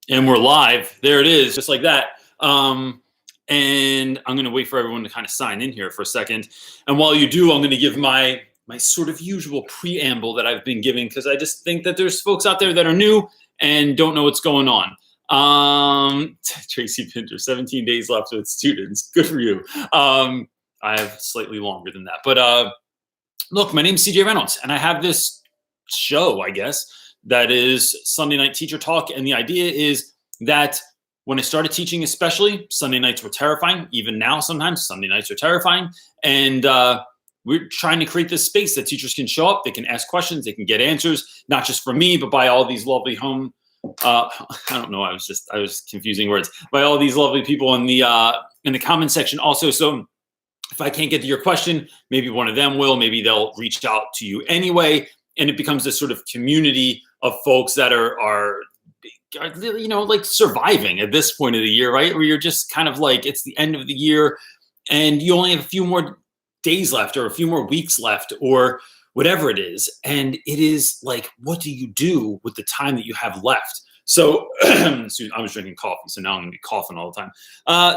And we're live. There it is, just like that. And I'm going to wait for everyone to kind of sign in here for a second. And while you do, I'm going to give my sort of usual preamble that I've been giving, because I just think that there's folks out there that are new and don't know what's going on. Tracy Pinter, 17 days left with students. Good for you. I have slightly longer than that. But look, my name is CJ Reynolds, and I have this show, I guess, that is Sunday Night Teacher Talk. And the idea is that when I started teaching, especially, Sunday nights were terrifying. Even now, sometimes Sunday nights are terrifying. And we're trying to create this space that teachers can show up, they can ask questions, they can get answers, not just from me, but by all these lovely I don't know, I was confusing words, by all these lovely people in the comment section also. So if I can't get to your question, maybe one of them will, maybe they'll reach out to you anyway. And it becomes this sort of community of folks that are like surviving at this point of the year, right? Where you're just kind of like, it's the end of the year and you only have a few more days left or a few more weeks left or whatever it is. And it is like, what do you do with the time that you have left? So I was drinking coffee, so now I'm gonna be coughing all the time.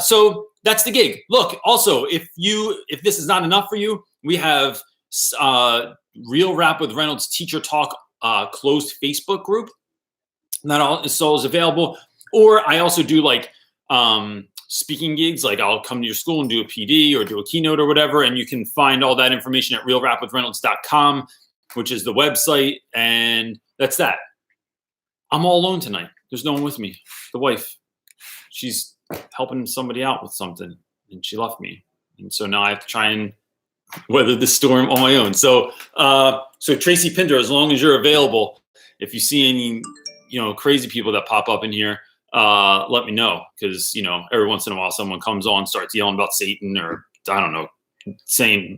So that's the gig. Look, also, if this is not enough for you, we have Real Rap with Reynolds Teacher Talk closed Facebook group. Not all is available. Or I also do like speaking gigs, like I'll come to your school and do a PD or do a keynote or whatever. And you can find all that information at realrapwithreynolds.com, which is the website. And that's that. I'm all alone tonight. There's no one with me. The wife, she's helping somebody out with something and she left me. And so now I have to try and weather the storm on my own. So Tracy Pinter, as long as you're available, if you see any crazy people that pop up in here, let me know, because every once in a while someone comes on, starts yelling about Satan, or I don't know,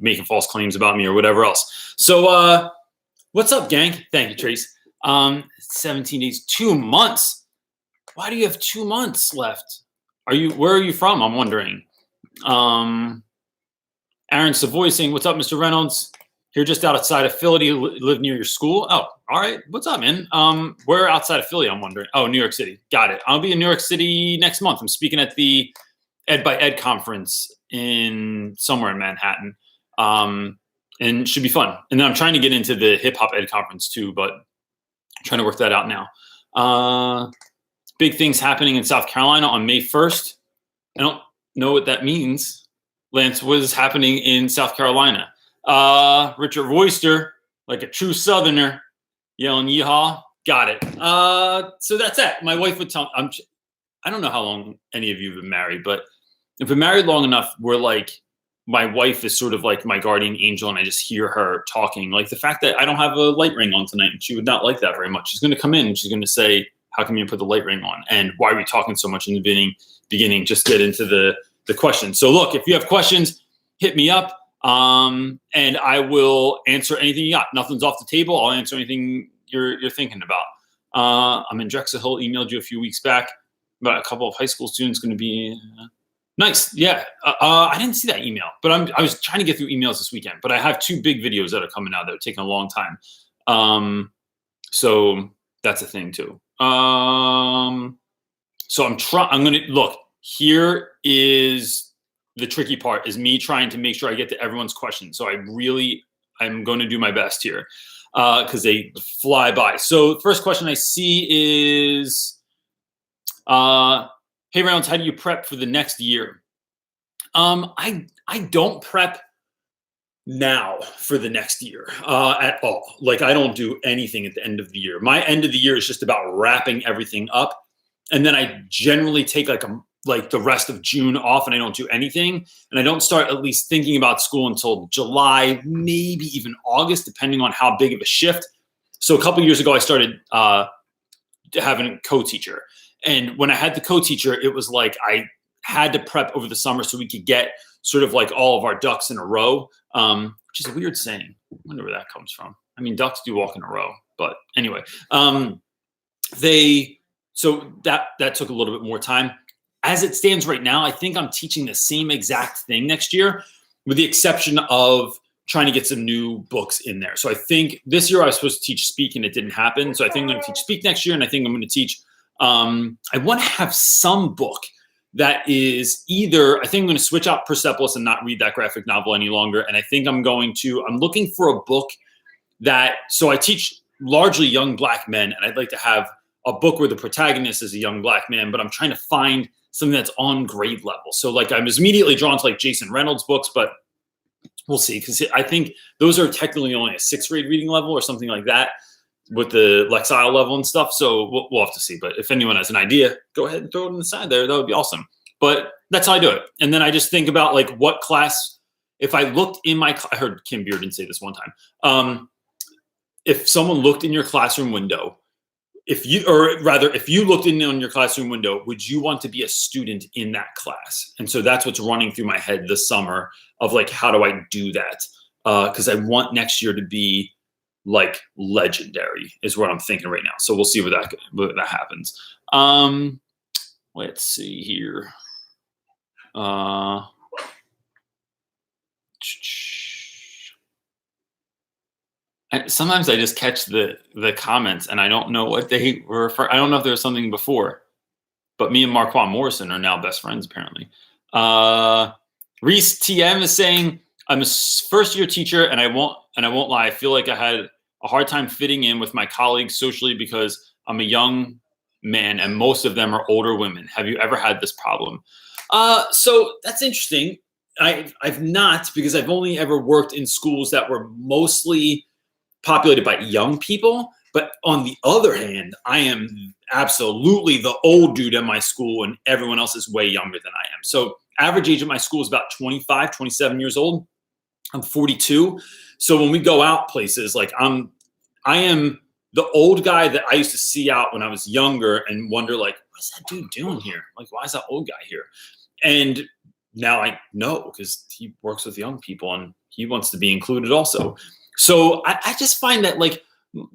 making false claims about me or whatever else. So what's up, gang? Thank you, Trace. 17 days, 2 months. Why do you have 2 months left? Where are you from? I'm wondering. Aaron Savoy saying, what's up, Mr. Reynolds? Here just outside of Philly. Do you live near your school? Oh, all right. What's up, man? Where outside of Philly, I'm wondering. Oh, New York City. Got it. I'll be in New York City next month. I'm speaking at the Ed by Ed conference somewhere in Manhattan. And it should be fun. And then I'm trying to get into the hip hop Ed conference too, but I'm trying to work that out now. Big things happening in South Carolina on May 1st. I don't know what that means. Lance, what is happening in South Carolina? Richard Royster, like a true Southerner, yelling yeehaw. Got it. So that's that. My wife would tell me, I don't know how long any of you have been married, but if we're married long enough, we're like, my wife is sort of like my guardian angel, and I just hear her talking. Like the fact that I don't have a light ring on tonight, and she would not like that very much. She's going to come in and she's going to say, how come you put the light ring on? And why are we talking so much in the beginning? Just get into the questions. So look, if you have questions, hit me up. And I will answer anything you got. Nothing's off the table. I'll answer anything you're thinking about. I'm in Drexel Hill, emailed you a few weeks back about a couple of high school students going to be nice. Yeah. I didn't see that email, but I was trying to get through emails this weekend, but I have 2 big videos that are coming out that are taking a long time. So that's a thing too. So I'm going to look, here is the tricky part, is me trying to make sure I get to everyone's questions. So I'm going to do my best here because they fly by. So the first question I see is, hey, Reynolds, how do you prep for the next year? I don't prep now for the next year at all. Like I don't do anything at the end of the year. My end of the year is just about wrapping everything up. And then I generally take like the rest of June off, and I don't do anything. And I don't start at least thinking about school until July, maybe even August, depending on how big of a shift. So a couple of years ago, I started having a co-teacher. And when I had the co-teacher, it was like I had to prep over the summer so we could get sort of like all of our ducks in a row, which is a weird saying. I wonder where that comes from. I mean, ducks do walk in a row, but anyway, so that took a little bit more time. As it stands right now, I think I'm teaching the same exact thing next year, with the exception of trying to get some new books in there. So I think this year I was supposed to teach Speak and it didn't happen. So I think I'm going to teach Speak next year, and I think I'm going to teach I want to have some book that is either, I think I'm going to switch out Persepolis and not read that graphic novel any longer. And I think I'm looking for a book so I teach largely young Black men, and I'd like to have a book where the protagonist is a young Black man, but I'm trying to find something that's on grade level. So like I was immediately drawn to like Jason Reynolds books, but we'll see, because I think those are technically only a 6th grade reading level or something like that with the Lexile level and stuff. So we'll have to see. But if anyone has an idea, go ahead and throw it on the side there. That would be awesome. But that's how I do it. And then I just think about like what class, if I looked in I heard Kim Bearden say this one time. If someone looked in your classroom window, if you looked in on your classroom window, would you want to be a student in that class? And so that's what's running through my head this summer of like, how do I do that? Because I want next year to be like legendary is what I'm thinking right now. So we'll see what that happens. Let's see here. Sometimes I just catch the comments and I don't know what they were for. I don't know if there was something before, but me and Marquand Morrison are now best friends apparently. Reese TM is saying, I'm a first-year teacher and I won't lie. I feel like I had a hard time fitting in with my colleagues socially because I'm a young man and most of them are older women. Have you ever had this problem? So that's interesting. I've not, because I've only ever worked in schools that were mostly populated by young people. But on the other hand, I am absolutely the old dude at my school and everyone else is way younger than I am. So average age at my school is about 25, 27 years old. I'm 42. So when we go out places, like I am the old guy that I used to see out when I was younger and wonder like, what's that dude doing here? Like, why is that old guy here? And now I know because he works with young people and he wants to be included also. So I just find that like,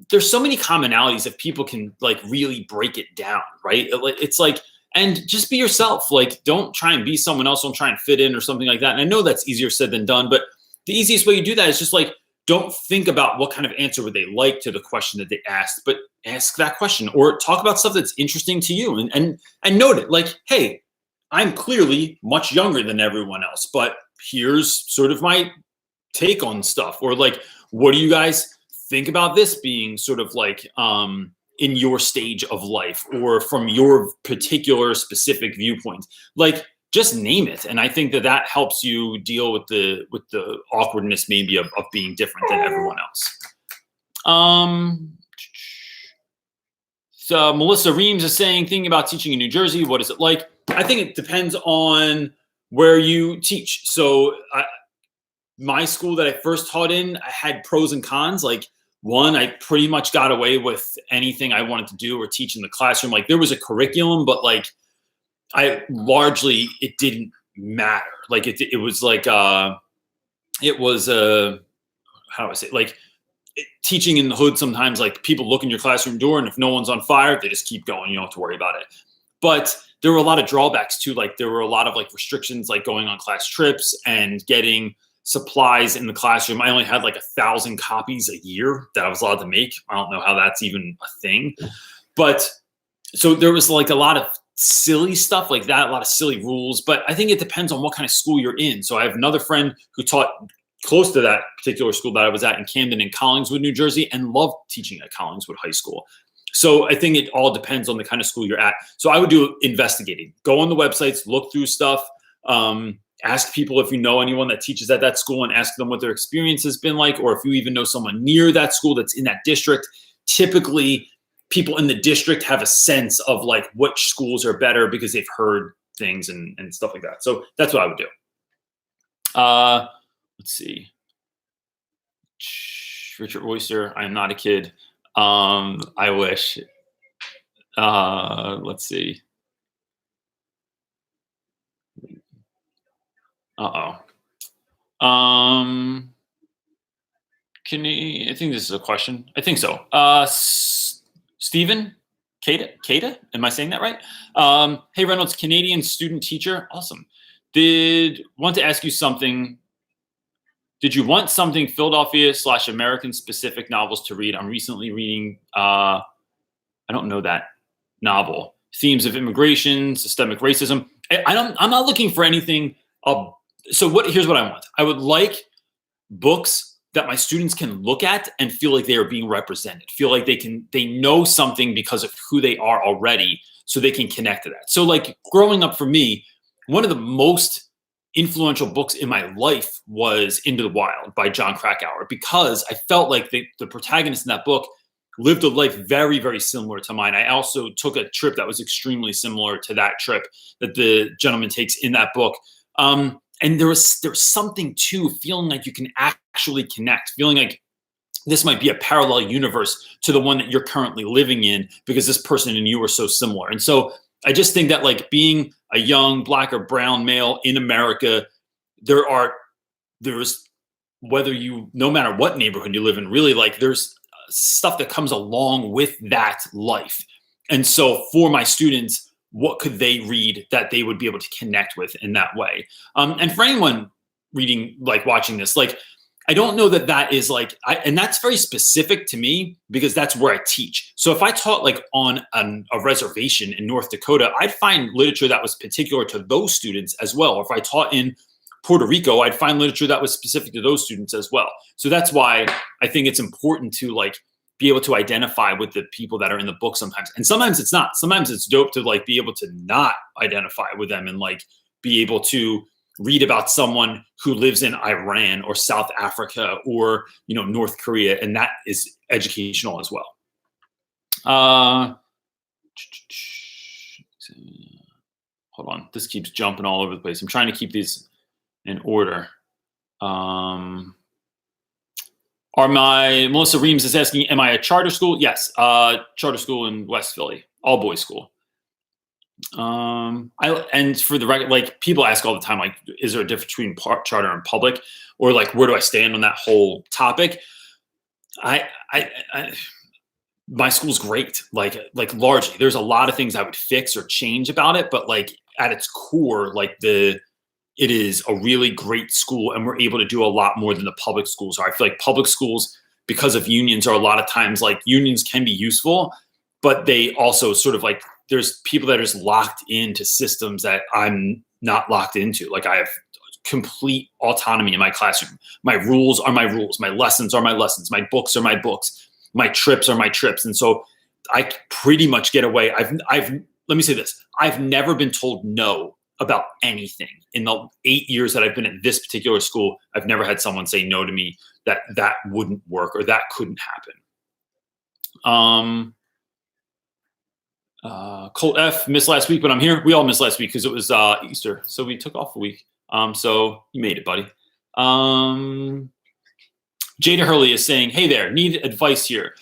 there's so many commonalities if people can like really break it down, right? It's like, and just be yourself. Like, don't try and be someone else. Don't try and fit in or something like that. And I know that's easier said than done, but the easiest way you do that is just like, don't think about what kind of answer would they like to the question that they asked, but ask that question or talk about stuff that's interesting to you and note it. Like, hey, I'm clearly much younger than everyone else, but here's sort of my take on stuff. Or like, what do you guys think about this being sort of like in your stage of life or from your particular specific viewpoint? Like, just name it. And I think that helps you deal with the awkwardness maybe of being different than everyone else. So Melissa Reams is saying, thinking about teaching in New Jersey, what is it like? I think it depends on where you teach. So my school that I first taught in, I had pros and cons. Like, one, I pretty much got away with anything I wanted to do or teach in the classroom. Like, there was a curriculum, but like, it didn't matter. Like it was like, how do I say, like teaching in the hood sometimes, like people look in your classroom door and if no one's on fire, they just keep going. You don't have to worry about it. But there were a lot of drawbacks too. Like there were a lot of like restrictions, like going on class trips and getting supplies in the classroom. I only had like 1,000 copies a year that I was allowed to make. I don't know how that's even a thing, but so there was like a lot of silly stuff like that, a lot of silly rules, but I think it depends on what kind of school you're in. So I have another friend who taught close to that particular school that I was at in Camden and Collingswood, New Jersey, and loved teaching at Collingswood High School. So I think it all depends on the kind of school you're at. So I would do investigating, go on the websites, look through stuff, ask people if you know anyone that teaches at that school and ask them what their experience has been like, or if you even know someone near that school that's in that district. Typically, people in the district have a sense of like which schools are better because they've heard things and stuff like that. So that's what I would do. Let's see. Richard Oyster, I am not a kid. I wish. Let's see. I think this is a question. I think so. Stephen Kata, am I saying that right? Hey Reynolds, Canadian student teacher. Awesome. Want to ask you something. Did you want something Philadelphia/American specific novels to read? I'm recently reading, I don't know that. novel. Themes of immigration, systemic racism. I'm not looking for anything. Here's what I want. I would like books that my students can look at and feel like they are being represented, feel like they know something because of who they are already, so they can connect to that. So like growing up for me, one of the most influential books in my life was Into the Wild by Jon Krakauer, because I felt like the protagonist in that book lived a life very, very similar to mine. I also took a trip that was extremely similar to that trip that the gentleman takes in that book. And there was something to feeling like you can actually connect, feeling like this might be a parallel universe to the one that you're currently living in, because this person and you are so similar. And so I just think that like being a young Black or brown male in America, there's no matter what neighborhood you live in, really, like there's stuff that comes along with that life. And so for my students, what could they read that they would be able to connect with in that way? And for anyone reading, like watching this, like, I don't know that is like, and that's very specific to me because that's where I teach. So if I taught like on a reservation in North Dakota, I'd find literature that was particular to those students as well. Or if I taught in Puerto Rico, I'd find literature that was specific to those students as well. So that's why I think it's important to like be able to identify with the people that are in the book sometimes. And sometimes it's not. Sometimes it's dope to like be able to not identify with them and like be able to read about someone who lives in Iran or South Africa or, North Korea. And that is educational as well. Hold on. This keeps jumping all over the place. I'm trying to keep these in order. Melissa Reams is asking, am I a charter school? Yes. Charter school in West Philly, all boys school. And for the record, like people ask all the time, like, is there a difference between charter and public, or like, where do I stand on that whole topic? My school's great. Like largely, there's a lot of things I would fix or change about it, but like at its core, like it is a really great school, and we're able to do a lot more than the public schools are. I feel like public schools, because of unions, are a lot of times like unions can be useful, but they also sort of like, there's people that are just locked into systems that I'm not locked into. Like I have complete autonomy in my classroom. My rules are my rules. My lessons are my lessons. My books are my books. My trips are my trips. And so I pretty much get away. Let me say this. I've never been told no about anything in the 8 years that I've been at this particular school. I've never had someone say no to me that wouldn't work or that couldn't happen. Colt F missed last week, but I'm here. We all missed last week because it was Easter, so we took off a week. So you made it, buddy. Jada Hurley is saying, hey there, need advice here.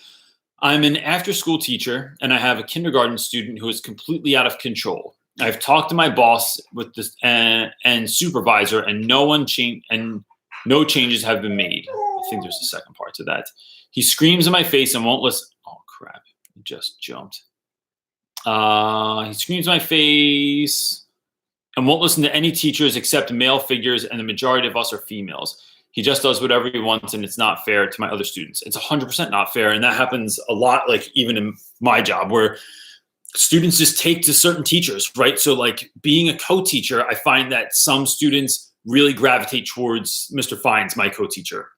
I'm an after-school teacher, and I have a kindergarten student who is completely out of control. I've talked to my boss with this and supervisor, and no changes have been made. I think there's a second part to that. He screams in my face and won't listen. Oh crap! It just jumped. He screams in my face and won't listen to any teachers except male figures, and the majority of us are females. He just does whatever he wants, and it's not fair to my other students. It's 100% not fair, and that happens a lot, like even in my job, where students just take to certain teachers, right? So like being a co-teacher, I find that some students really gravitate towards Mr. Fines, my co-teacher.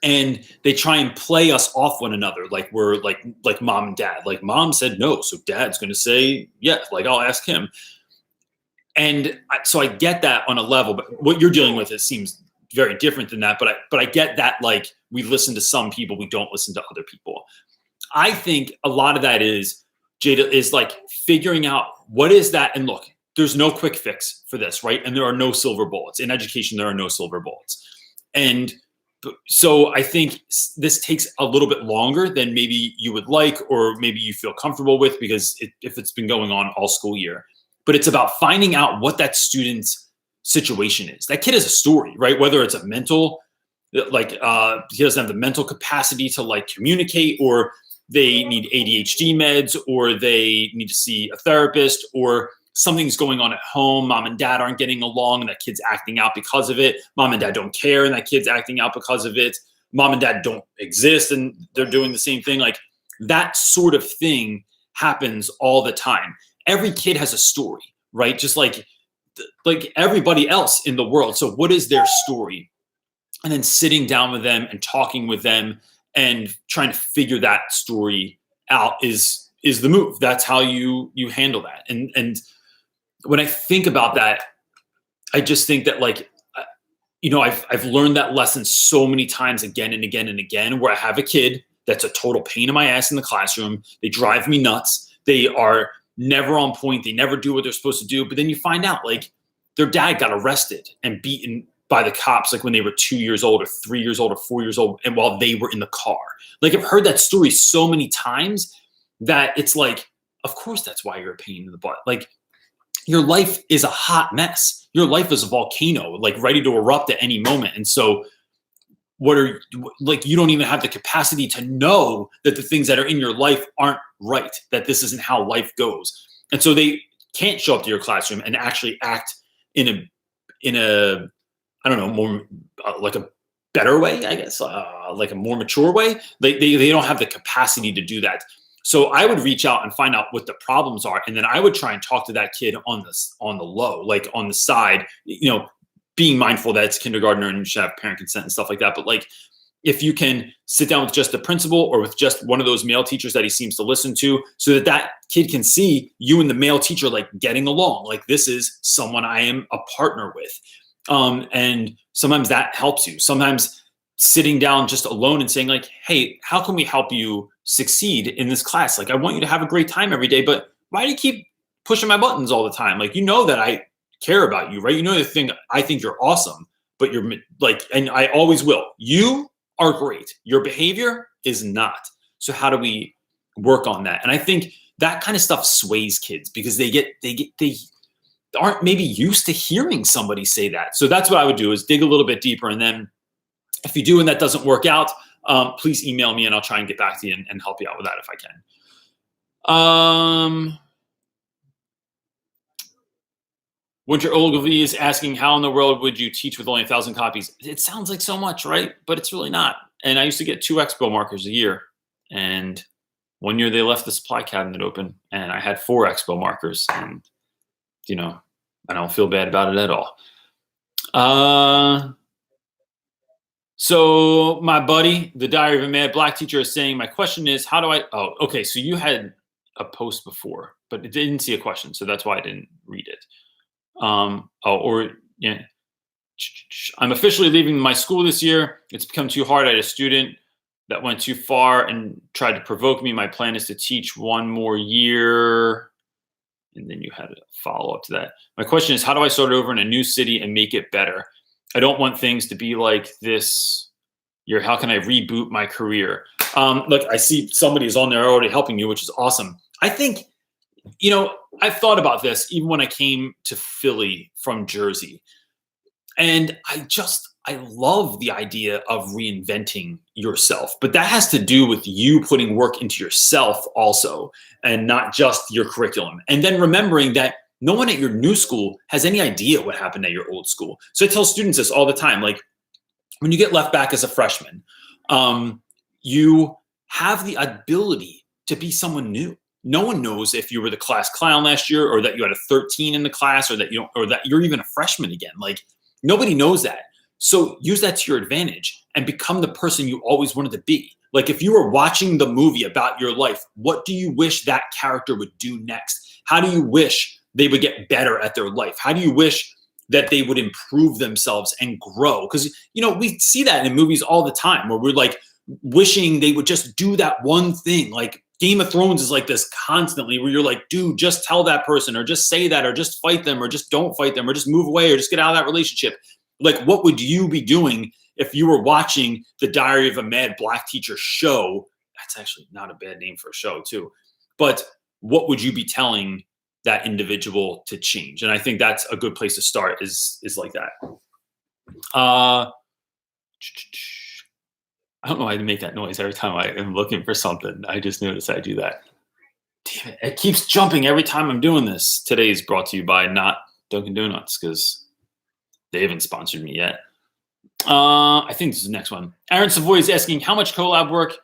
And they try and play us off one another, like we're like mom and dad. Like mom said no, so dad's going to say yes. Like I'll ask him. And so I get that on a level, but what you're dealing with, it seems very different than that. But I get that, like we listen to some people, we don't listen to other people. I think a lot of that is, Jada, is like figuring out what is that. And look, there's no quick fix for this, right? And there are no silver bullets. In education, there are no silver bullets. And so I think this takes a little bit longer than maybe you would like, or maybe you feel comfortable with, because if it's been going on all school year. But it's about finding out what that student's situation is. That kid has a story, right? Whether it's a mental, like he doesn't have the mental capacity to like communicate, or they need ADHD meds, or they need to see a therapist, or something's going on at home. Mom and dad aren't getting along, and that kid's acting out because of it. Mom and dad don't care, and that kid's acting out because of it. Mom and dad don't exist, and they're doing the same thing. Like that sort of thing happens all the time. Every kid has a story, right? Just like everybody else in the world. So what is their story? And then sitting down with them and talking with them and trying to figure that story out is the move. That's how you handle that. And when I think about that, I just think that I've learned that lesson so many times again and again and again, where I have a kid that's a total pain in my ass in the classroom. They drive me nuts. They are never on point. They never do what they're supposed to do. But then you find out their dad got arrested and beaten by the cops when they were 2 years old or 3 years old or 4 years old, and while they were in the car. I've heard that story so many times that it's of course that's why you're a pain in the butt. Your life is a hot mess. Your life is a volcano, ready to erupt at any moment. And so you don't even have the capacity to know that the things that are in your life aren't right, that this isn't how life goes. And so they can't show up to your classroom and actually act in a I don't know, more a better way, I guess, a more mature way. They don't have the capacity to do that. So I would reach out and find out what the problems are, and then I would try and talk to that kid on the low, on the side, being mindful that it's kindergartner and you should have parent consent and stuff like that. But if you can sit down with just the principal or with just one of those male teachers that he seems to listen to, so that kid can see you and the male teacher getting along, this is someone I am a partner with. And sometimes that helps you. Sometimes sitting down just alone and saying hey, how can we help you succeed in this class? I want you to have a great time every day, but why do you keep pushing my buttons all the time? That I care about you, right? The thing, I think you're awesome, but you're and I always will. You are great. Your behavior is not. So how do we work on that? And I think that kind of stuff sways kids because they aren't maybe used to hearing somebody say that. So that's what I would do, is dig a little bit deeper. And then if you do and that doesn't work out, please email me and I'll try and get back to you and help you out with that if I can. Winter Ogilvy is asking, how in the world would you teach with only 1,000 copies? It sounds like so much, right? But it's really not. And I used to get 2 expo markers a year. And one year they left the supply cabinet open and I had 4 expo markers. And, I don't feel bad about it at all. So my buddy, the Diary of a Mad Black Teacher, is saying, my question is, how do I, okay. So you had a post before, but it didn't see a question. So that's why I didn't read it. I'm officially leaving my school this year. It's become too hard. I had a student that went too far and tried to provoke me. My plan is to teach 1 more year. And then you had a follow-up to that. My question is, how do I start over in a new city and make it better? I don't want things to be like this year. How can I reboot my career? Look, I see somebody is on there already helping you, which is awesome. I think, I've thought about this even when I came to Philly from Jersey. And I love the idea of reinventing yourself, but that has to do with you putting work into yourself also, and not just your curriculum. And then remembering that no one at your new school has any idea what happened at your old school. So I tell students this all the time. When you get left back as a freshman, you have the ability to be someone new. No one knows if you were the class clown last year, or that you had a 13 in the class, or that you're even a freshman again. Nobody knows that. So use that to your advantage and become the person you always wanted to be. If you were watching the movie about your life, what do you wish that character would do next? How do you wish they would get better at their life? How do you wish that they would improve themselves and grow? Because, we see that in movies all the time, where we're wishing they would just do that one thing. Game of Thrones is like this constantly, where you're like, dude, just tell that person, or just say that, or just fight them, or just don't fight them, or just move away, or just get out of that relationship. What would you be doing if you were watching the Diary of a Mad Black Teacher show? That's actually not a bad name for a show too. But what would you be telling that individual to change? And I think that's a good place to start, is like that. I don't know why I make that noise every time I am looking for something. I just noticed I do that. Damn it. It keeps jumping every time I'm doing this. Today is brought to you by not Dunkin' Donuts, because they haven't sponsored me yet. I think this is the next one. Aaron Savoy is asking, how much collab work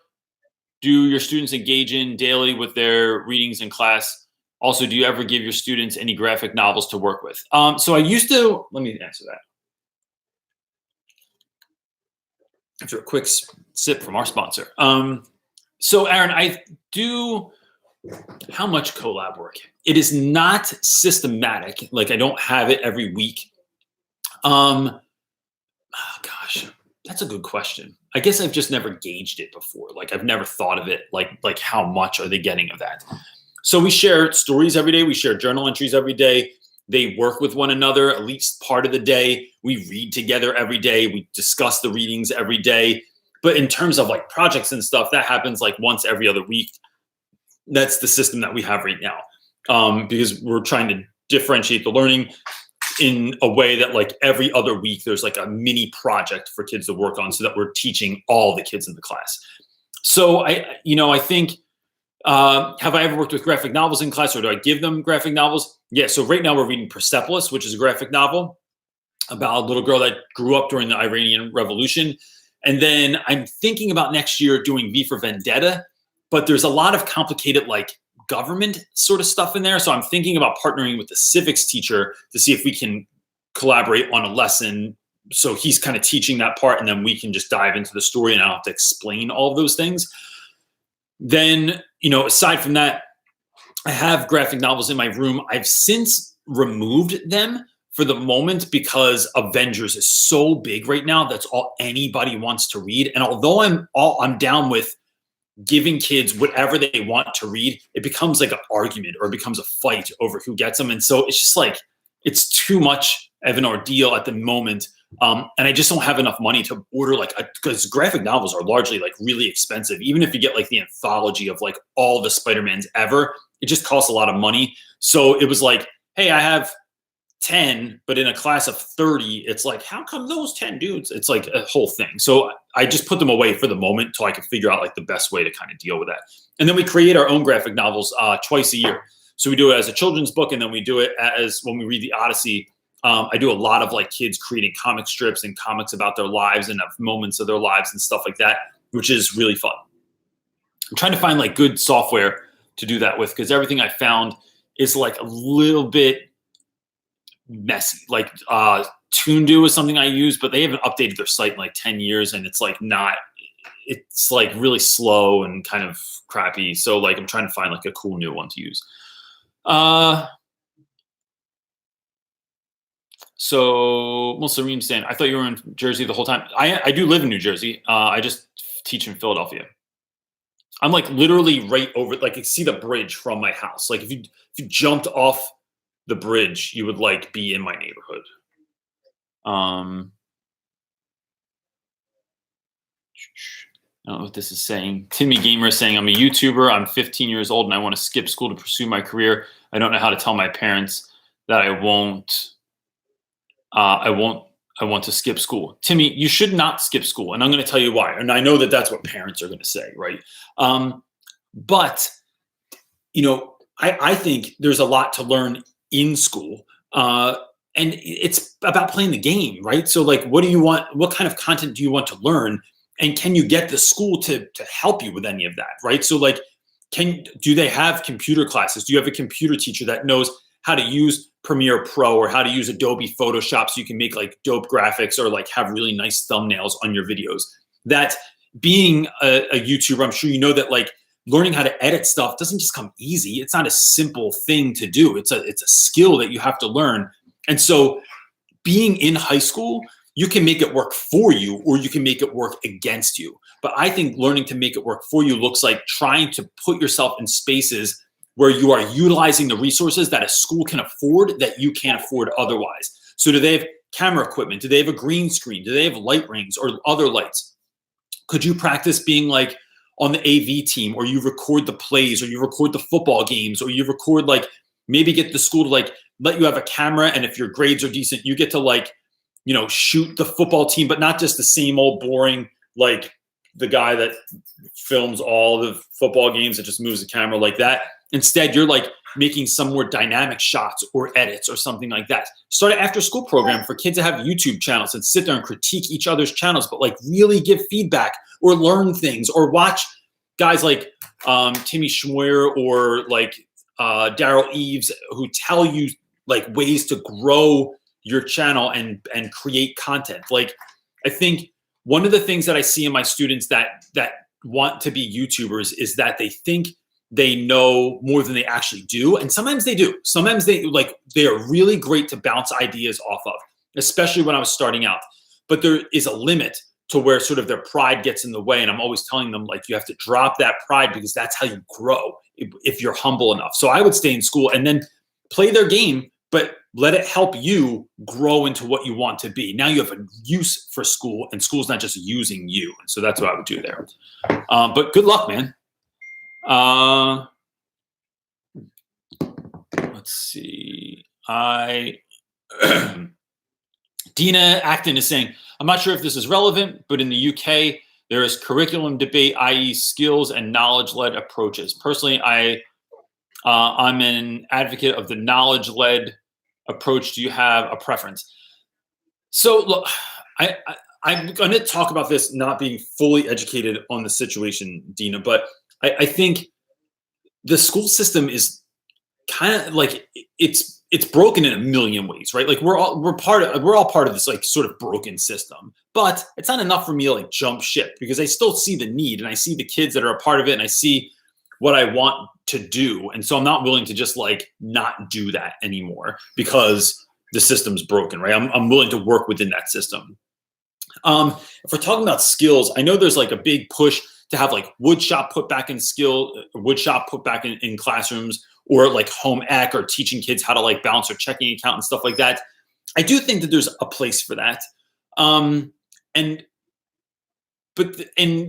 do your students engage in daily with their readings in class? Also, do you ever give your students any graphic novels to work with? So I used to, let me answer that. After a quick sip from our sponsor. So Aaron, I do, how much collab work? It is not systematic. Like I don't have it every week. Oh gosh, that's a good question. I guess I've just never gauged it before. Like I've never thought of it like how much are they getting of that? So we share stories every day. We share journal entries every day. They work with one another at least part of the day. We read together every day. We discuss the readings every day. But in terms of like projects and stuff, that happens like once every other week. That's the system that we have right now, because we're trying to differentiate the learning in a way that like every other week there's like a mini project for kids to work on so that we're teaching all the kids in the class. So I think, have I ever worked with graphic novels in class, or do I give them graphic novels? Yeah, so right now we're reading Persepolis, which is a graphic novel about a little girl that grew up during the Iranian Revolution. And then I'm thinking about next year doing V for Vendetta, but there's a lot of complicated like government sort of stuff in there. So I'm thinking about partnering with the civics teacher to see if we can collaborate on a lesson. So he's kind of teaching that part, and then we can just dive into the story and I don't have to explain all of those things. Then, aside from that, I have graphic novels in my room. I've since removed them for the moment because Avengers is so big right now. That's all anybody wants to read. And although I'm down with giving kids whatever they want to read, it becomes like an argument or it becomes a fight over who gets them. And so it's just like, it's too much of an ordeal at the moment. And I just don't have enough money to order because graphic novels are largely like really expensive. Even if you get like the anthology of like all the Spider-Mans ever, it just costs a lot of money. So it was like, hey, I have 10, but in a class of 30, it's like, how come those 10 dudes? It's like a whole thing. So I just put them away for the moment till I can figure out like the best way to kind of deal with that. And then we create our own graphic novels twice a year. So we do it as a children's book, and then we do it as when we read the Odyssey. I do a lot of like kids creating comic strips and comics about their lives and of moments of their lives and stuff like that, which is really fun. I'm trying to find like good software to do that with, because everything I found is like a little bit messy. Like Toondoo is something I use, but they haven't updated their site in like 10 years, and it's like really slow and kind of crappy. So like I'm trying to find like a cool new one to use. So Melissa Ream saying, I thought you were in Jersey the whole time. I do live in New Jersey. I just teach in Philadelphia. I'm like literally right over, like you see the bridge from my house. Like if you jumped off the bridge, you would like be in my neighborhood. I don't know what this is saying. Timmy Gamer is saying, I'm a YouTuber. I'm 15 years old and I want to skip school to pursue my career. I don't know how to tell my parents that I want to skip school. Timmy, you should not skip school. And I'm going to tell you why. And I know that that's what parents are going to say, right? But, I think there's a lot to learn in school. And it's about playing the game, right? So like, what do you want? What kind of content do you want to learn? And can you get the school to help you with any of that, right? So like, do they have computer classes? Do you have a computer teacher that knows how to use Premiere Pro or how to use Adobe Photoshop so you can make like dope graphics or like have really nice thumbnails on your videos? That being a YouTuber, I'm sure you know that like learning how to edit stuff doesn't just come easy. It's not a simple thing to do. It's a skill that you have to learn. And so being in high school, you can make it work for you or you can make it work against you. But I think learning to make it work for you looks like trying to put yourself in spaces where you are utilizing the resources that a school can afford that you can't afford otherwise. So do they have camera equipment? Do they have a green screen? Do they have light rings or other lights? Could you practice being like on the AV team, or you record the plays, or you record the football games, or you record like maybe get the school to like let you have a camera, and if your grades are decent, you get to like, shoot the football team, but not just the same old boring, like the guy that films all the football games that just moves the camera like that. Instead, you're like making some more dynamic shots or edits or something like that. Start an after school program for kids to have YouTube channels and sit there and critique each other's channels, but like really give feedback or learn things or watch guys like Timmy Schmoyer or like Daryl Eves, who tell you like ways to grow your channel and create content. Like, I think one of the things that I see in my students that want to be YouTubers is that they think they know more than they actually do. And sometimes they do. Sometimes they are really great to bounce ideas off of, especially when I was starting out. But there is a limit to where sort of their pride gets in the way. And I'm always telling them, like, you have to drop that pride, because that's how you grow if you're humble enough. So I would stay in school and then play their game, but let it help you grow into what you want to be. Now you have a use for school, and school's not just using you. And so that's what I would do there. But good luck, man. Let's see. Dina Acton is saying, I'm not sure if this is relevant, but in the UK, there is curriculum debate, i.e. skills and knowledge-led approaches. Personally, I'm an advocate of the knowledge-led approach. Do you have a preference? So look, I'm going to talk about this not being fully educated on the situation, Dina, but I think the school system is kind of like it's broken in a million ways, right? Like we're all part of this like sort of broken system, but it's not enough for me to like jump ship, because I still see the need and I see the kids that are a part of it and I see what I want to do. And so I'm not willing to just like not do that anymore because the system's broken, right? I'm willing to work within that system. If we're talking about skills, I know there's like a big push to have like woodshop put back in in classrooms, or like home ec, or teaching kids how to like balance their checking account and stuff like that. I do think that there's a place for that. And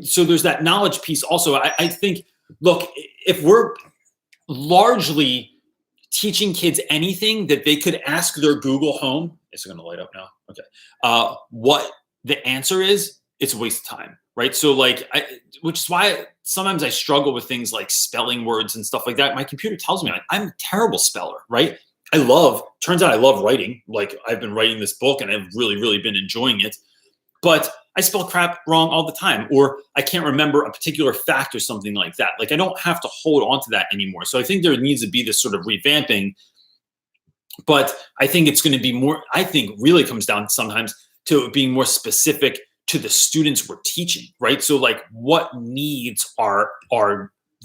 so there's that knowledge piece also. I think, look, if we're largely teaching kids anything that they could ask their Google Home, it's going to light up now. Okay. What the answer is, it's a waste of time, right? So like, which is why sometimes I struggle with things like spelling words and stuff like that. My computer tells me like, I'm a terrible speller, right? Turns out I love writing. Like I've been writing this book and I've really, really been enjoying it, but I spell crap wrong all the time, or I can't remember a particular fact or something like that. Like I don't have to hold on to that anymore. So I think there needs to be this sort of revamping, but I think it's going to be more, I think really comes down sometimes to being more specific to the students we're teaching, right? So like what needs are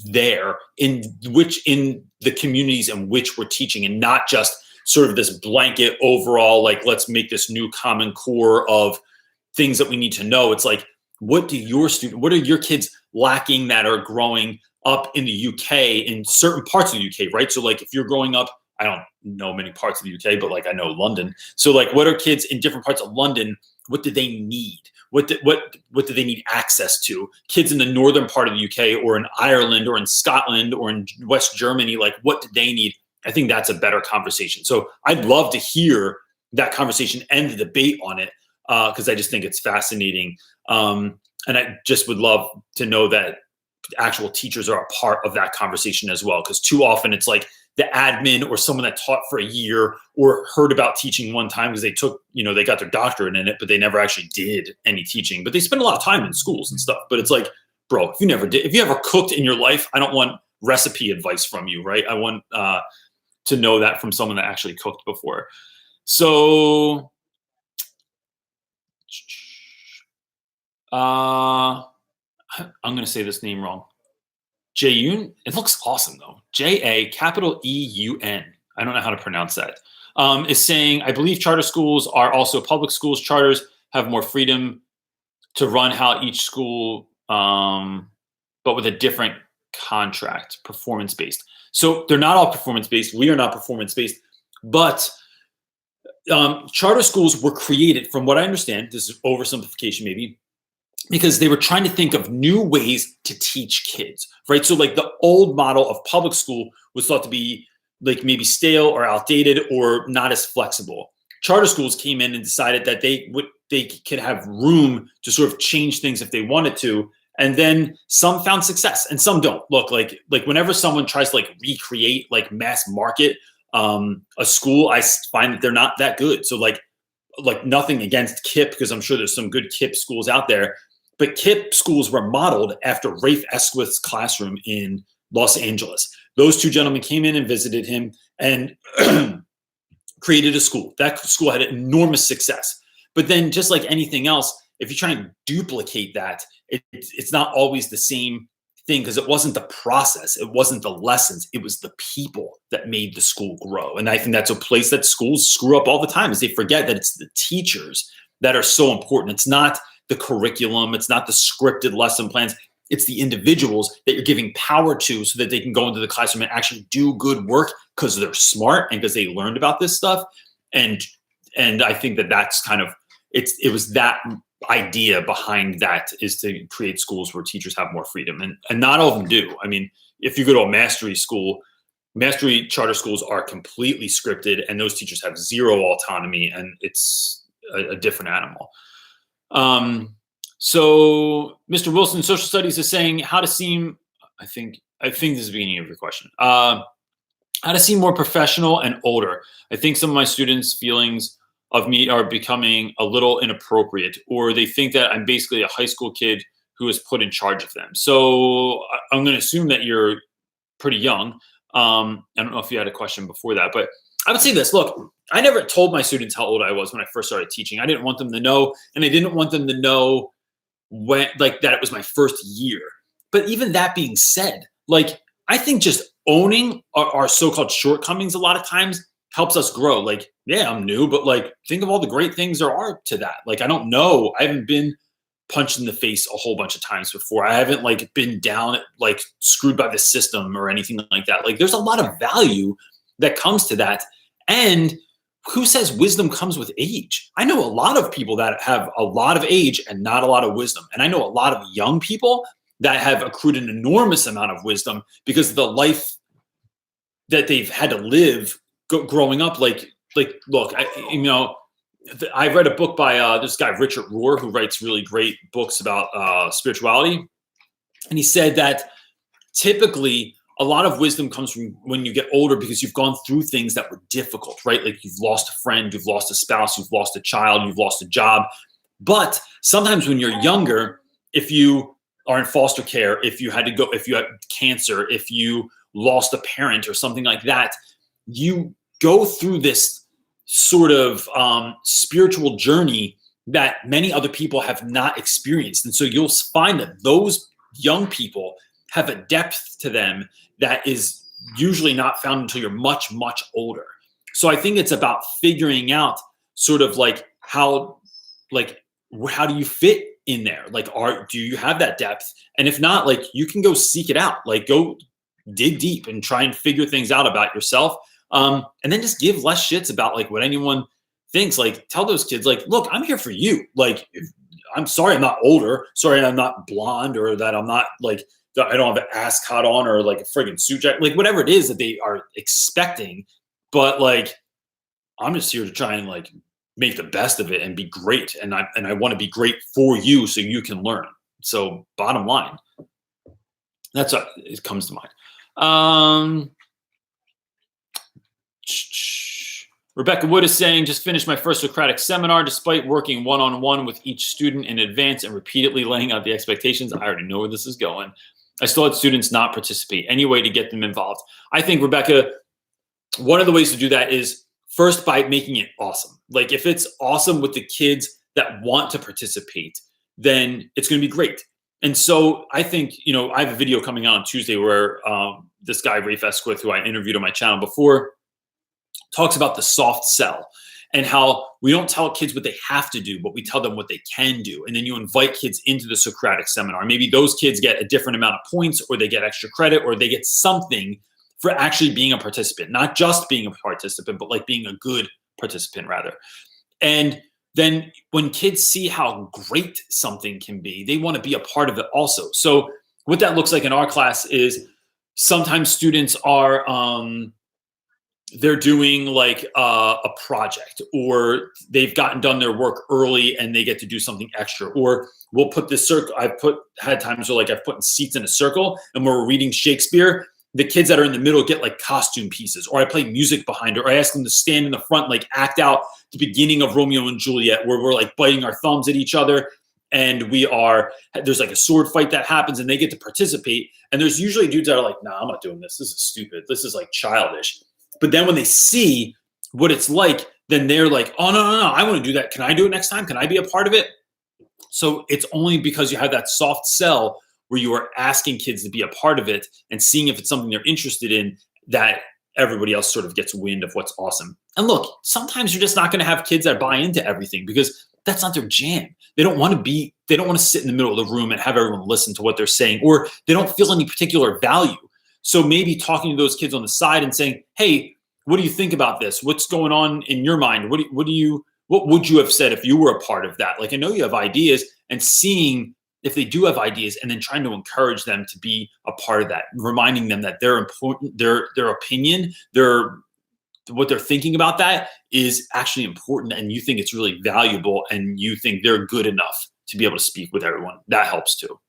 there in the communities in which we're teaching, and not just sort of this blanket overall, like, let's make this new common core of things that we need to know. It's like, what are your kids lacking that are growing up in the UK, in certain parts of the UK, right? So like if you're growing up, I don't know many parts of the UK, but like I know London. So like what are kids in different parts of London, what do they need? What do they need access to? Kids in the northern part of the UK, or in Ireland, or in Scotland, or in West Germany, like what do they need? I think that's a better conversation. So I'd love to hear that conversation and the debate on it, because I just think it's fascinating. And I just would love to know that actual teachers are a part of that conversation as well, because too often it's like the admin or someone that taught for a year or heard about teaching one time because they got their doctorate in it, but they never actually did any teaching. But they spend a lot of time in schools and stuff. But it's like, bro, if you ever cooked in your life, I don't want recipe advice from you, right? I want to know that from someone that actually cooked before. So I'm going to say this name wrong. Jayun, it looks awesome though. J-A capital E-U-N. I don't know how to pronounce that. Is saying, I believe charter schools are also public schools. Charters have more freedom to run how each school, but with a different contract, performance-based. So they're not all performance-based. We are not performance-based, but charter schools were created, from what I understand, this is oversimplification maybe, because they were trying to think of new ways to teach kids, right? So like the old model of public school was thought to be like maybe stale or outdated or not as flexible. Charter schools came in and decided that they could have room to sort of change things if they wanted to. And then some found success and some don't. Look, like whenever someone tries to like recreate like mass market a school, I find that they're not that good. So like nothing against KIPP, because I'm sure there's some good KIPP schools out there. But KIPP schools were modeled after Rafe Esquith's classroom in Los Angeles. Those two gentlemen came in and visited him and created a school. That school had enormous success. But then just like anything else, if you try and duplicate that, it's not always the same thing, because it wasn't the process, it wasn't the lessons, it was the people that made the school grow. And I think that's a place that schools screw up all the time, is they forget that it's the teachers that are so important. It's not the curriculum, it's not the scripted lesson plans, it's the individuals that you're giving power to so that they can go into the classroom and actually do good work because they're smart and because they learned about this stuff. And I think that that's kind of, it was that idea behind that, is to create schools where teachers have more freedom, and not all of them do. I mean, if you go to a mastery school, mastery charter schools are completely scripted, and those teachers have zero autonomy, and it's a different animal. So Mr. Wilson, social studies is saying how to seem, I think this is the beginning of your question. How to seem more professional and older. I think some of my students' feelings of me are becoming a little inappropriate, or they think that I'm basically a high school kid who is put in charge of them. So I'm going to assume that you're pretty young. I don't know if you had a question before that, but I would say this. Look, I never told my students how old I was when I first started teaching. I didn't want them to know, and I didn't want them to know when, like, that it was my first year. But even that being said, like, I think just owning our so-called shortcomings a lot of times helps us grow. Like, yeah, I'm new, but like, think of all the great things there are to that. Like, I don't know. I haven't been punched in the face a whole bunch of times before. I haven't like been down, like screwed by the system or anything like that. Like, there's a lot of value that comes to that. And who says wisdom comes with age? I know a lot of people that have a lot of age and not a lot of wisdom. And I know a lot of young people that have accrued an enormous amount of wisdom because of the life that they've had to live growing up. Like, look, I read a book by this guy, Richard Rohr, who writes really great books about spirituality. And he said that typically a lot of wisdom comes from when you get older, because you've gone through things that were difficult, right? Like, you've lost a friend, you've lost a spouse, you've lost a child, you've lost a job. But sometimes when you're younger, if you are in foster care, if you had cancer, if you lost a parent or something like that, you go through this sort of spiritual journey that many other people have not experienced. And so you'll find that those young people have a depth to them that is usually not found until you're much, much older. So I think it's about figuring out sort of like how do you fit in there? Like, do you have that depth? And if not, like, you can go seek it out, like go dig deep and try and figure things out about yourself. And then just give less shits about like what anyone thinks. Like, tell those kids, like, look, I'm here for you. Like, I'm sorry I'm not older. Sorry I'm not blonde, or that I'm not like, I don't have an ascot on, or like a friggin' suit jacket, like whatever it is that they are expecting. But like, I'm just here to try and like make the best of it and be great. And I want to be great for you so you can learn. So bottom line, that's what it comes to mind. Rebecca Wood is saying, just finished my first Socratic seminar. Despite working one-on-one with each student in advance and repeatedly laying out the expectations, I already know where this is going, I still had students not participate. Any way to get them involved? I think, Rebecca, one of the ways to do that is first by making it awesome. Like, if it's awesome with the kids that want to participate, then it's going to be great. And so I think, I have a video coming out on Tuesday where this guy, Rafe Esquith, who I interviewed on my channel before, talks about the soft sell and how we don't tell kids what they have to do, but we tell them what they can do. And then you invite kids into the Socratic seminar. Maybe those kids get a different amount of points, or they get extra credit, or they get something for actually being a participant, not just being a participant, but like being a good participant rather. And then when kids see how great something can be, they want to be a part of it also. So what that looks like in our class is sometimes students are, they're doing like a project, or they've gotten done their work early and they get to do something extra. Or we'll put this circle, had times where like I've put seats in a circle, and when we're reading Shakespeare, the kids that are in the middle get like costume pieces, or I play music behind it, or I ask them to stand in the front, like act out the beginning of Romeo and Juliet, where we're like biting our thumbs at each other. and there's like a sword fight that happens and they get to participate. And there's usually dudes that are like, nah, I'm not doing this. This is stupid. This is like childish. But then when they see what it's like, then they're like, oh, no, I want to do that. Can I do it next time? Can I be a part of it? So it's only because you have that soft sell where you are asking kids to be a part of it and seeing if it's something they're interested in, that everybody else sort of gets wind of what's awesome. And look, sometimes you're just not going to have kids that buy into everything because that's not their jam. They don't want to sit in the middle of the room and have everyone listen to what they're saying, or they don't feel any particular value. So maybe talking to those kids on the side and saying, hey, what do you think about this? What's going on in your mind? What would you have said if you were a part of that? Like, I know you have ideas, and seeing if they do have ideas and then trying to encourage them to be a part of that, reminding them that they're important, their opinion, what they're thinking about that is actually important, and you think it's really valuable, and you think they're good enough to be able to speak with everyone. That helps too.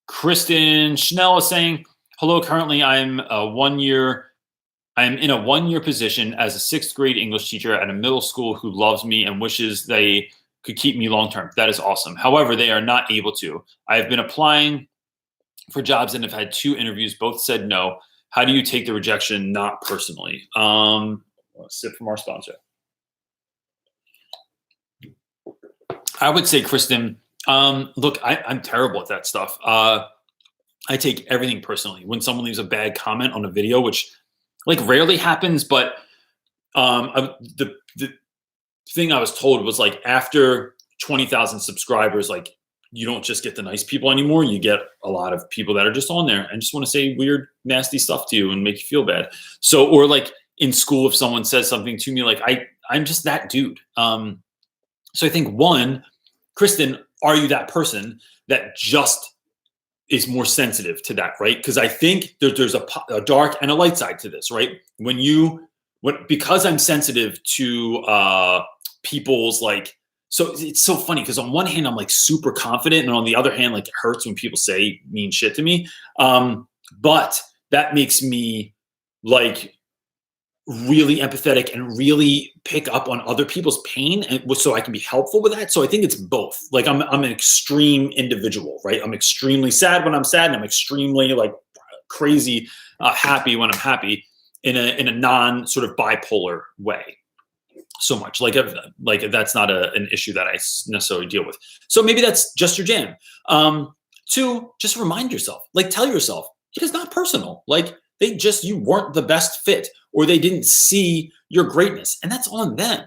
Kristen Schnell is saying, hello, currently I'm in a 1-year position as a 6th grade English teacher at a middle school who loves me and wishes they could keep me long-term. That is awesome. However, they are not able to. I have been applying for jobs and have had 2 interviews. Both said no. How do you take the rejection not personally? Sip from our sponsor. I would say, Kristen, look, I'm terrible at that stuff. I take everything personally. When someone leaves a bad comment on a video, which like rarely happens, but the thing I was told was like after 20,000 subscribers, like you don't just get the nice people anymore. You get a lot of people that are just on there and just want to say weird, nasty stuff to you and make you feel bad. So, or like in school, if someone says something to me, like I'm just that dude. So I think, one, Kristen, are you that person that just is more sensitive to that, right? Because I think there's a dark and a light side to this, right? Because I'm sensitive to people's like, so it's so funny because on one hand I'm like super confident, and on the other hand, like it hurts when people say mean shit to me. But that makes me like really empathetic and really pick up on other people's pain, and so I can be helpful with that. So I think it's both. Like I'm an extreme individual, right? I'm extremely sad when I'm sad, and I'm extremely like crazy happy when I'm happy in a non sort of bipolar way. So much like that's not an issue that I necessarily deal with. So maybe that's just your jam. 2, just remind yourself, like tell yourself it is not personal. Like you weren't the best fit, or they didn't see your greatness, and that's on them.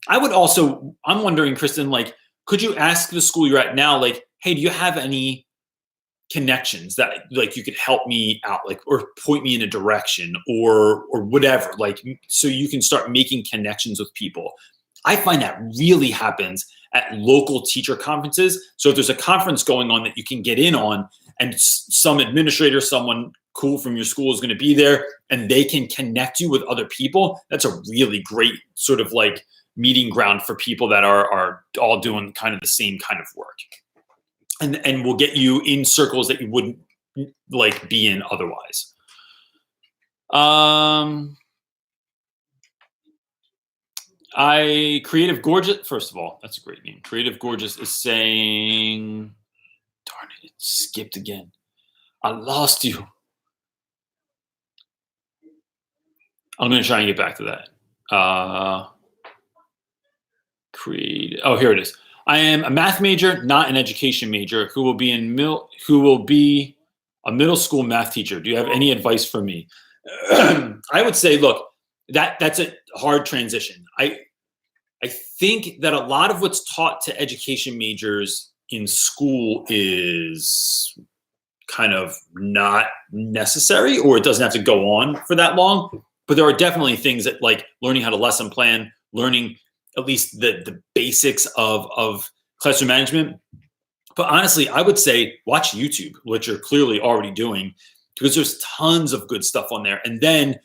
I'm wondering, Kristen, like, could you ask the school you're at now, like, hey, do you have any connections that like you could help me out, like, or point me in a direction or whatever, like, so you can start making connections with people. I find that really happens at local teacher conferences. So if there's a conference going on that you can get in on, and some administrator, someone cool from your school is going to be there, and they can connect you with other people, that's a really great sort of like meeting ground for people that are all doing kind of the same kind of work. And will get you in circles that you wouldn't like be in otherwise. Creative Gorgeous, first of all, that's a great name. Creative Gorgeous is saying, darn it skipped again. I lost you. I'm going to try and get back to that. Oh, here it is. I am a math major, not an education major, who will be a middle school math teacher. Do you have any advice for me? I would say, look, that's a hard transition. I think that a lot of what's taught to education majors in school is kind of not necessary, or it doesn't have to go on for that long. But there are definitely things that, like learning how to lesson plan, learning at least the basics of classroom management. But honestly, I would say watch YouTube, which you're clearly already doing, because there's tons of good stuff on there. And then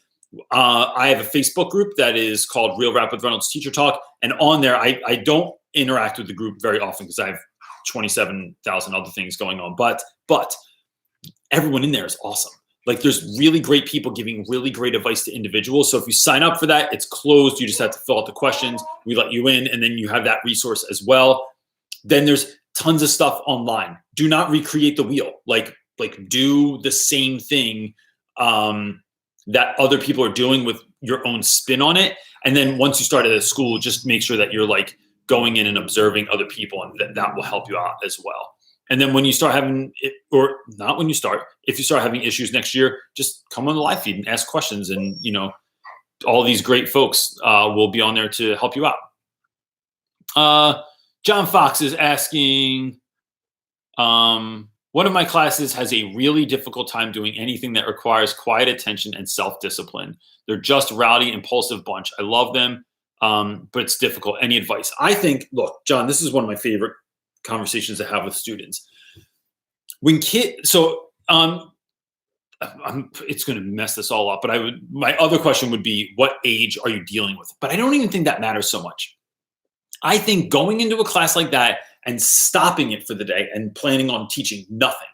I have a Facebook group that is called Real Rap with Reynolds Teacher Talk. And on there, I don't interact with the group very often because I have 27,000 other things going on. But everyone in there is awesome. Like there's really great people giving really great advice to individuals. So if you sign up for that, it's closed. You just have to fill out the questions. We let you in, and then you have that resource as well. Then there's tons of stuff online. Do not recreate the wheel. Like do the same thing that other people are doing with your own spin on it. And then once you start at a school, just make sure that you're like going in and observing other people, and that will help you out as well. And then when you start having it, or not when you start, if you start having issues next year, just come on the live feed and ask questions. And, you know, all these great folks will be on there to help you out. John Fox is asking, one of my classes has a really difficult time doing anything that requires quiet attention and self-discipline. They're just rowdy, impulsive bunch. I love them, but it's difficult. Any advice? I think, look, John, this is one of my favorite conversations to have with students. When it's going to mess this all up, but my other question would be, what age are you dealing with? But I don't even think that matters so much. I think going into a class like that and stopping it for the day and planning on teaching nothing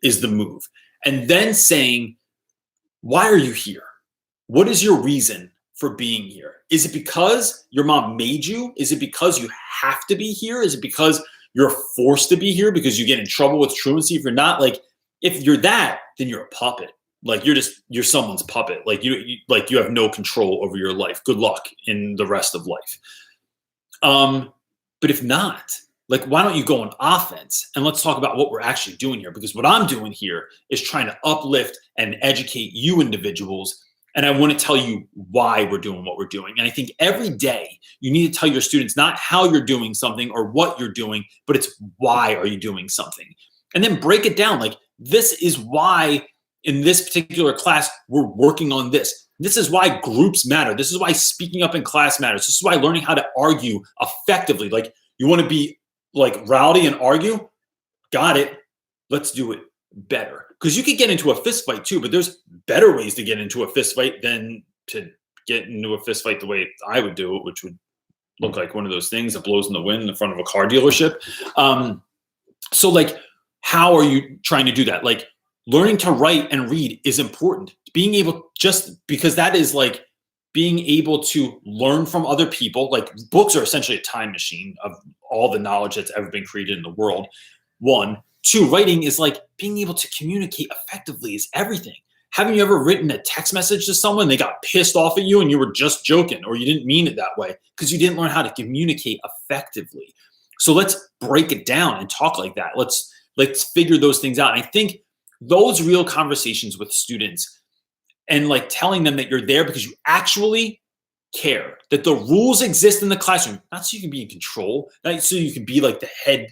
is the move. And then saying, why are you here? What is your reason for being here? Is it because your mom made you? Is it because you have to be here? Is it because you're forced to be here because you get in trouble with truancy? If you're not, like, if you're that, then you're a puppet. Like you're someone's puppet. Like you have no control over your life. Good luck in the rest of life. But if not, like, why don't you go on offense and let's talk about what we're actually doing here? Because what I'm doing here is trying to uplift and educate you individuals. And I want to tell you why we're doing what we're doing. And I think every day you need to tell your students not how you're doing something or what you're doing, but it's why are you doing something? And then break it down. Like, this is why in this particular class, we're working on this. This is why groups matter. This is why speaking up in class matters. This is why learning how to argue effectively. Like, you want to be like rowdy and argue? Got it. Let's do it better. Because you could get into a fist fight too, but there's better ways to get into a fist fight than to get into a fist fight the way I would do it, which would look like one of those things that blows in the wind in front of a car dealership. So like, how are you trying to do that? Like, learning to write and read is important. Being able, just because that is like being able to learn from other people. Like, books are essentially a time machine of all the knowledge that's ever been created in the world. One. Two, writing is like being able to communicate effectively is everything. Haven't you ever written a text message to someone, they got pissed off at you and you were just joking, or you didn't mean it that way because you didn't learn how to communicate effectively? So let's break it down and talk like that. Let's figure those things out. And I think those real conversations with students and like telling them that you're there because you actually care, that the rules exist in the classroom, not so you can be in control, not so you can be like the head,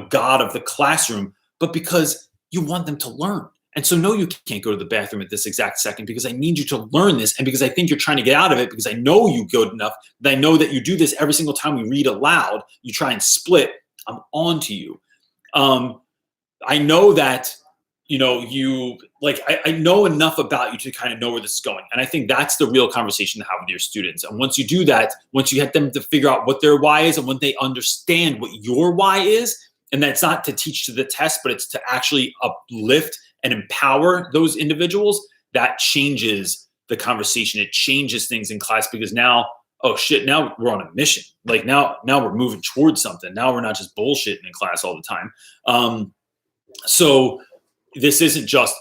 God of the classroom, but because you want them to learn. And so, no, you can't go to the bathroom at this exact second because I need you to learn this. And because I think you're trying to get out of it, because I know you good enough that I know that you do this every single time we read aloud, you try and split, I'm on to you. I know that, I know enough about you to kind of know where this is going. And I think that's the real conversation to have with your students. And once you do that, once you get them to figure out what their why is, and when they understand what your why is, and that's not to teach to the test, but it's to actually uplift and empower those individuals, that changes the conversation. It changes things in class because now, oh shit, now we're on a mission. Like now we're moving towards something. Now we're not just bullshitting in class all the time. So this isn't just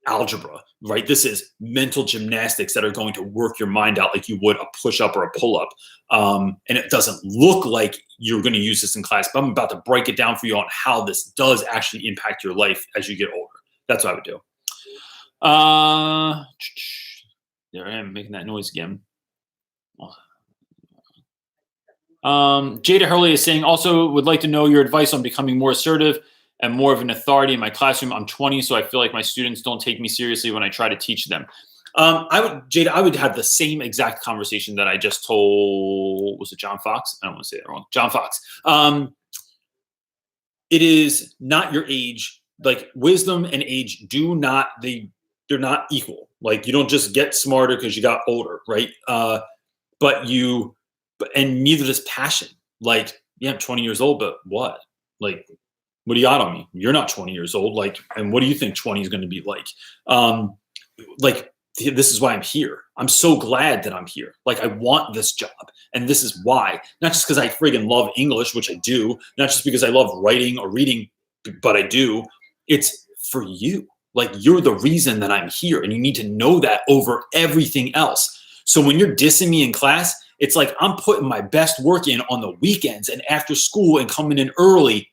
algebra, right? This is mental gymnastics that are going to work your mind out like you would a push-up or a pull-up. And it doesn't look like you're going to use this in class, but I'm about to break it down for you on how this does actually impact your life as you get older. That's what I would do. There I am making that noise again. Jada Hurley is saying, also would like to know your advice on becoming more assertive and more of an authority in my classroom. I'm 20, so I feel like my students don't take me seriously when I try to teach them. Jada, I would have the same exact conversation that I just told, was it John Fox? I don't want to say that wrong. John Fox. It is not your age. Like, wisdom and age they're not equal. Like, you don't just get smarter because you got older, right? And neither does passion. Like, yeah, I'm 20 years old, but what? Like, what do you got on me? You're not 20 years old. Like, and what do you think 20 is going to be like? like, this is why I'm here. I'm so glad that I'm here. Like, I want this job. And this is why. Not just because I friggin' love English, which I do. Not just because I love writing or reading, but I do. It's for you. Like, you're the reason that I'm here. And you need to know that over everything else. So when you're dissing me in class, it's like I'm putting my best work in on the weekends and after school and coming in early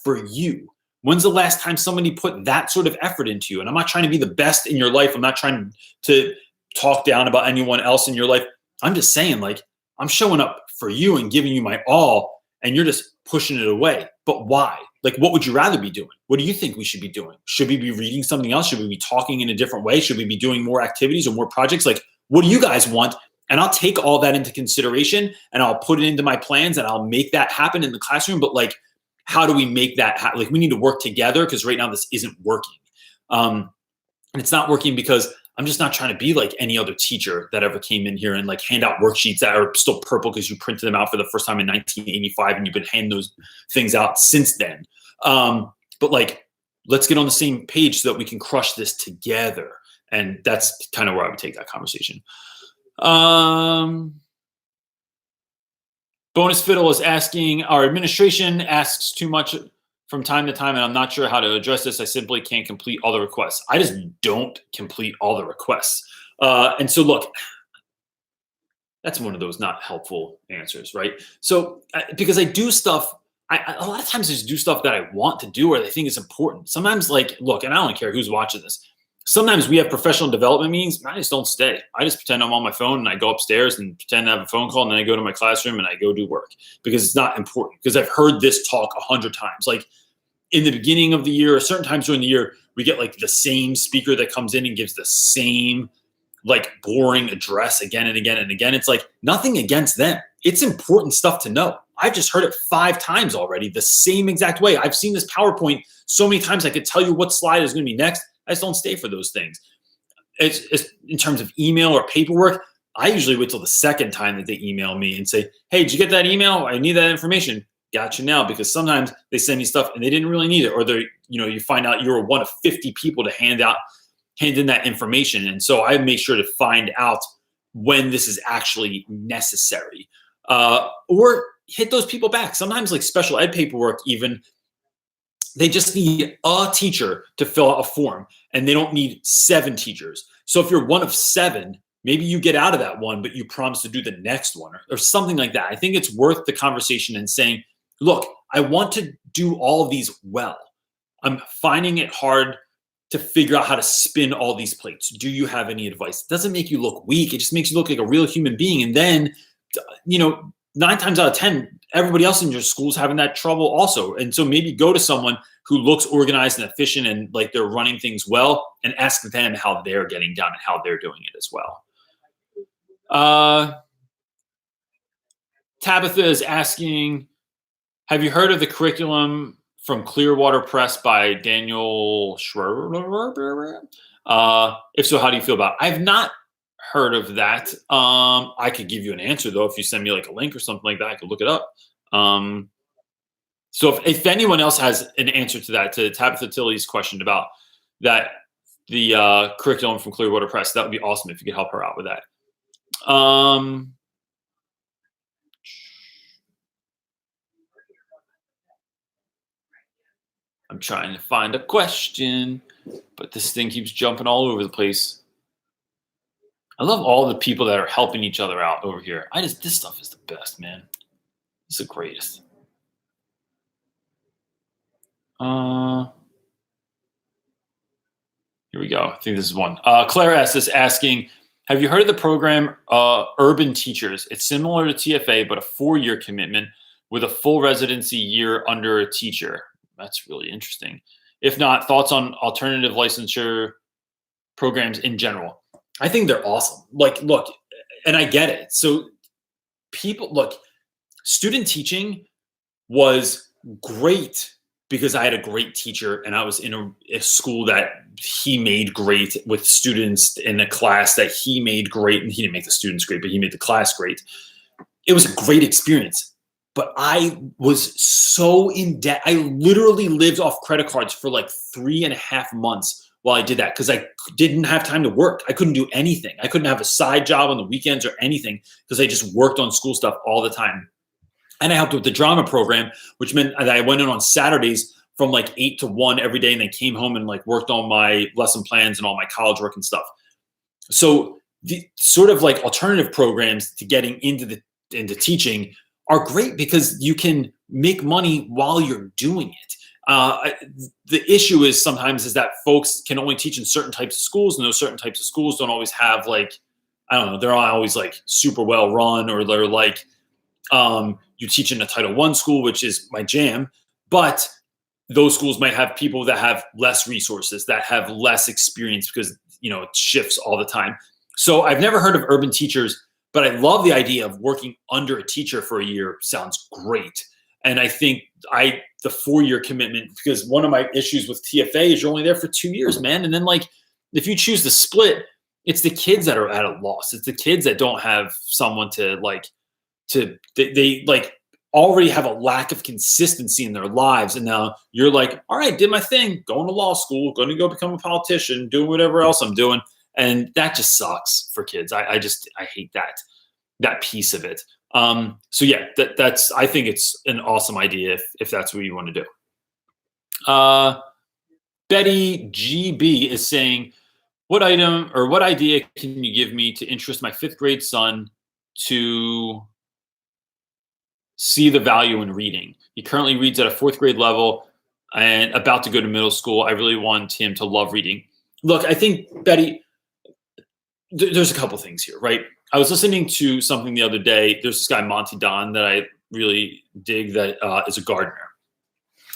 for you. When's the last time somebody put that sort of effort into you? And I'm not trying to be the best in your life. I'm not trying to talk down about anyone else in your life. I'm just saying, like, I'm showing up for you and giving you my all, and you're just pushing it away. But why? Like, what would you rather be doing? What do you think we should be doing? Should we be reading something else? Should we be talking in a different way? Should we be doing more activities or more projects? Like, what do you guys want? And I'll take all that into consideration and I'll put it into my plans and I'll make that happen in the classroom. But like, how do we make that happen? Like, we need to work together because right now this isn't working. And it's not working because I'm just not trying to be like any other teacher that ever came in here and like hand out worksheets that are still purple because you printed them out for the first time in 1985 and you've been handing those things out since then. But like, let's get on the same page so that we can crush this together. And that's kind of where I would take that conversation. Bonus Fiddle is asking, our administration asks too much from time to time, and I'm not sure how to address this. I simply can't complete all the requests. I just don't complete all the requests. And so look, that's one of those not helpful answers, right? So because I do stuff, a lot of times I just do stuff that I want to do or I think is important. Sometimes, like, look, and I don't care who's watching this. Sometimes we have professional development meetings. I just don't stay. I just pretend I'm on my phone and I go upstairs and pretend I have a phone call and then I go to my classroom and I go do work because it's not important. Because I've heard this talk 100 times. Like in the beginning of the year, or certain times during the year, we get like the same speaker that comes in and gives the same like boring address again and again and again. It's like nothing against them. It's important stuff to know. I've just heard it 5 times already, the same exact way. I've seen this PowerPoint so many times I could tell you what slide is going to be next. I just don't stay for those things. It's in terms of email or paperwork, I usually wait till the second time that they email me and say, hey, did you get that email? I need that information. Got you now, because sometimes they send me stuff and they didn't really need it. Or they're, you find out you're one of 50 people to hand in that information. And so I make sure to find out when this is actually necessary. Or hit those people back. Sometimes like special ed paperwork even, they just need a teacher to fill out a form and they don't need 7 teachers. So if you're one of 7, maybe you get out of that one, but you promise to do the next one or something like that. I think it's worth the conversation and saying, look, I want to do all of these well. I'm finding it hard to figure out how to spin all these plates. Do you have any advice? It doesn't make you look weak. It just makes you look like a real human being. And then, 9 times out of 10, everybody else in your school is having that trouble also. And so maybe go to someone who looks organized and efficient and like they're running things well and ask them how they're getting done and how they're doing it as well. Tabitha is asking, have you heard of the curriculum from Clearwater Press by Daniel Schreiber? If so, how do you feel about it? I've not heard of that. I could give you an answer though. If you send me like a link or something like that, I could look it up. So if anyone else has an answer to that, to Tabitha Tilley's question about that, the curriculum from Clearwater Press, that would be awesome if you could help her out with that. I'm trying to find a question, but this thing keeps jumping all over the place. I love all the people that are helping each other out over here. This stuff is the best, man. It's the greatest. Here we go. I think this is one. Claire S. is asking, have you heard of the program Urban Teachers? It's similar to TFA, but a 4-year commitment with a full residency year under a teacher. That's really interesting. If not, thoughts on alternative licensure programs in general? I think they're awesome. Like, look, and I get it. So student teaching was great because I had a great teacher and I was in a school that he made great with students in a class that he made great. And he didn't make the students great, but he made the class great. It was a great experience. But I was so in debt. I literally lived off credit cards for like 3.5 months while I did that because I didn't have time to work. I couldn't do anything. I couldn't have a side job on the weekends or anything because I just worked on school stuff all the time. And I helped with the drama program, which meant that I went in on Saturdays from like 8 to 1 every day and then came home and like worked on my lesson plans and all my college work and stuff. So the sort of like alternative programs to getting into teaching are great because you can make money while you're doing it. The issue is sometimes is that folks can only teach in certain types of schools, and those certain types of schools don't always have like, I don't know, they're not always like super well run, or they're like, you teach in a Title I school, which is my jam, but those schools might have people that have less resources, that have less experience because, you know, it shifts all the time. So I've never heard of urban teachers, but I love the idea of working under a teacher for a year. Sounds great. And I think the 4-year commitment, because one of my issues with TFA is you're only there for 2 years, man. And then like, if you choose to split, it's the kids that are at a loss. It's the kids that don't have someone to like, they like already have a lack of consistency in their lives. And now you're like, all right, did my thing, going to law school, going to go become a politician, doing whatever else I'm doing. And that just sucks for kids. I hate that piece of it. So yeah, that's, I think it's an awesome idea if that's what you want to do. Betty GB is saying, what item or what idea can you give me to interest my 5th grade son to see the value in reading? He currently reads at a 4th grade level and about to go to middle school. I really want him to love reading. Look, I think, Betty, there's a couple things here, right? I was listening to something the other day. There's this guy, Monty Don, that I really dig that is a gardener.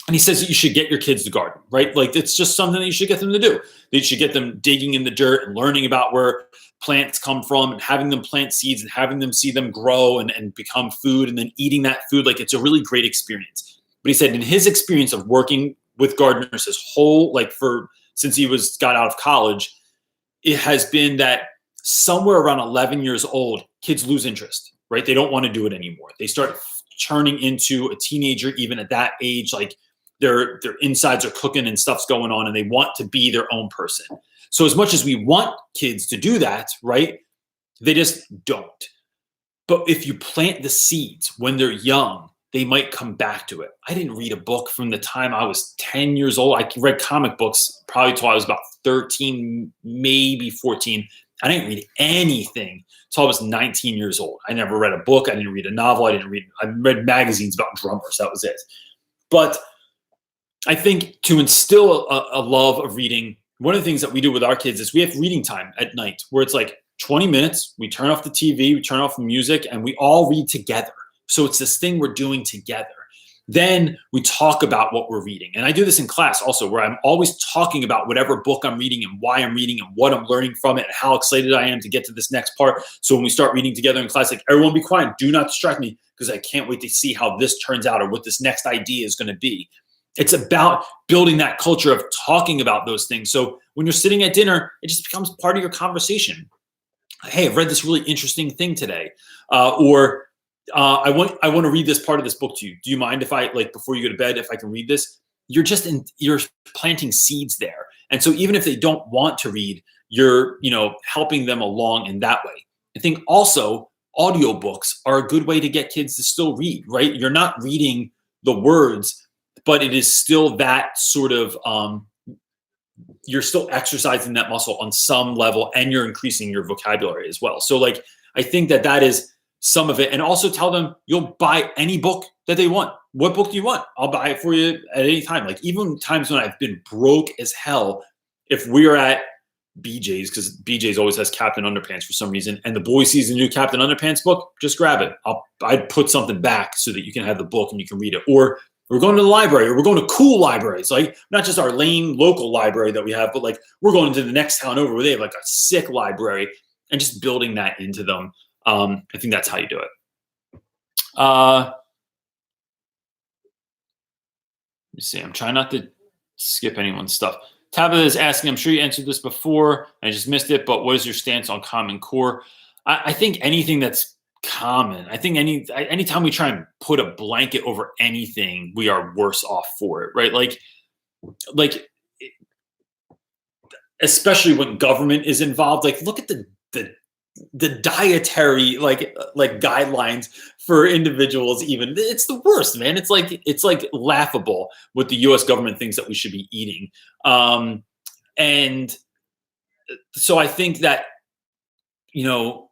And he says that you should get your kids to garden, right? Like it's just something that you should get them to do. You should get them digging in the dirt and learning about where plants come from and having them plant seeds and having them see them grow and become food and then eating that food. Like it's a really great experience. But he said in his experience of working with gardeners his whole, like since he got out of college, it has been that somewhere around 11 years old, kids lose interest, right? They don't want to do it anymore. They start turning into a teenager even at that age, like their insides are cooking and stuff's going on and they want to be their own person. So as much as we want kids to do that, right, they just don't. But if you plant the seeds when they're young, they might come back to it. I didn't read a book from the time I was 10 years old. I read comic books probably till I was about 13, maybe 14. I didn't read anything till I was 19 years old. I never read a book. I didn't read a novel. I read magazines about drummers. That was it. But I think to instill a love of reading, one of the things that we do with our kids is we have reading time at night where it's like 20 minutes. We turn off the TV, we turn off the music, and we all read together. So it's this thing we're doing together. Then we talk about what we're reading. And I do this in class also, where I'm always talking about whatever book I'm reading and why I'm reading and what I'm learning from it and how excited I am to get to this next part. So when we start reading together in class, like, everyone be quiet, do not distract me because I can't wait to see how this turns out or what this next idea is going to be. It's about building that culture of talking about those things. So when you're sitting at dinner, it just becomes part of your conversation. Hey, I've read this really interesting thing today. I want to read this part of this book to you. Do you mind if I, like, before you go to bed, if I can read this? You're planting seeds there. And so even if they don't want to read, you're, helping them along in that way. I think also audiobooks are a good way to get kids to still read, right? You're not reading the words, but it is still that sort of, you're still exercising that muscle on some level and you're increasing your vocabulary as well. So like, I think that is some of it. And also tell them you'll buy any book that they want. What book do you want? I'll buy it for you at any time. Like even times when I've been broke as hell, if we're at BJ's, because BJ's always has Captain Underpants for some reason, and the boy sees the new Captain Underpants book, just grab it. I'd put something back so that you can have the book and you can read it. Or we're going to the library, or we're going to cool libraries, like not just our lane local library that we have, but like we're going to the next town over where they have like a sick library, and just building that into them. I think that's how you do it. Let me see. I'm trying not to skip anyone's stuff. Tabitha is asking, I'm sure you answered this before, I just missed it, but what is your stance on Common Core? I think anything that's common, I think anytime we try and put a blanket over anything, we are worse off for it, right? Like especially when government is involved. Like, look at the dietary like guidelines for individuals. Even it's the worst, man. It's like laughable what the U.S. government thinks that we should be eating. And so I think that, you know,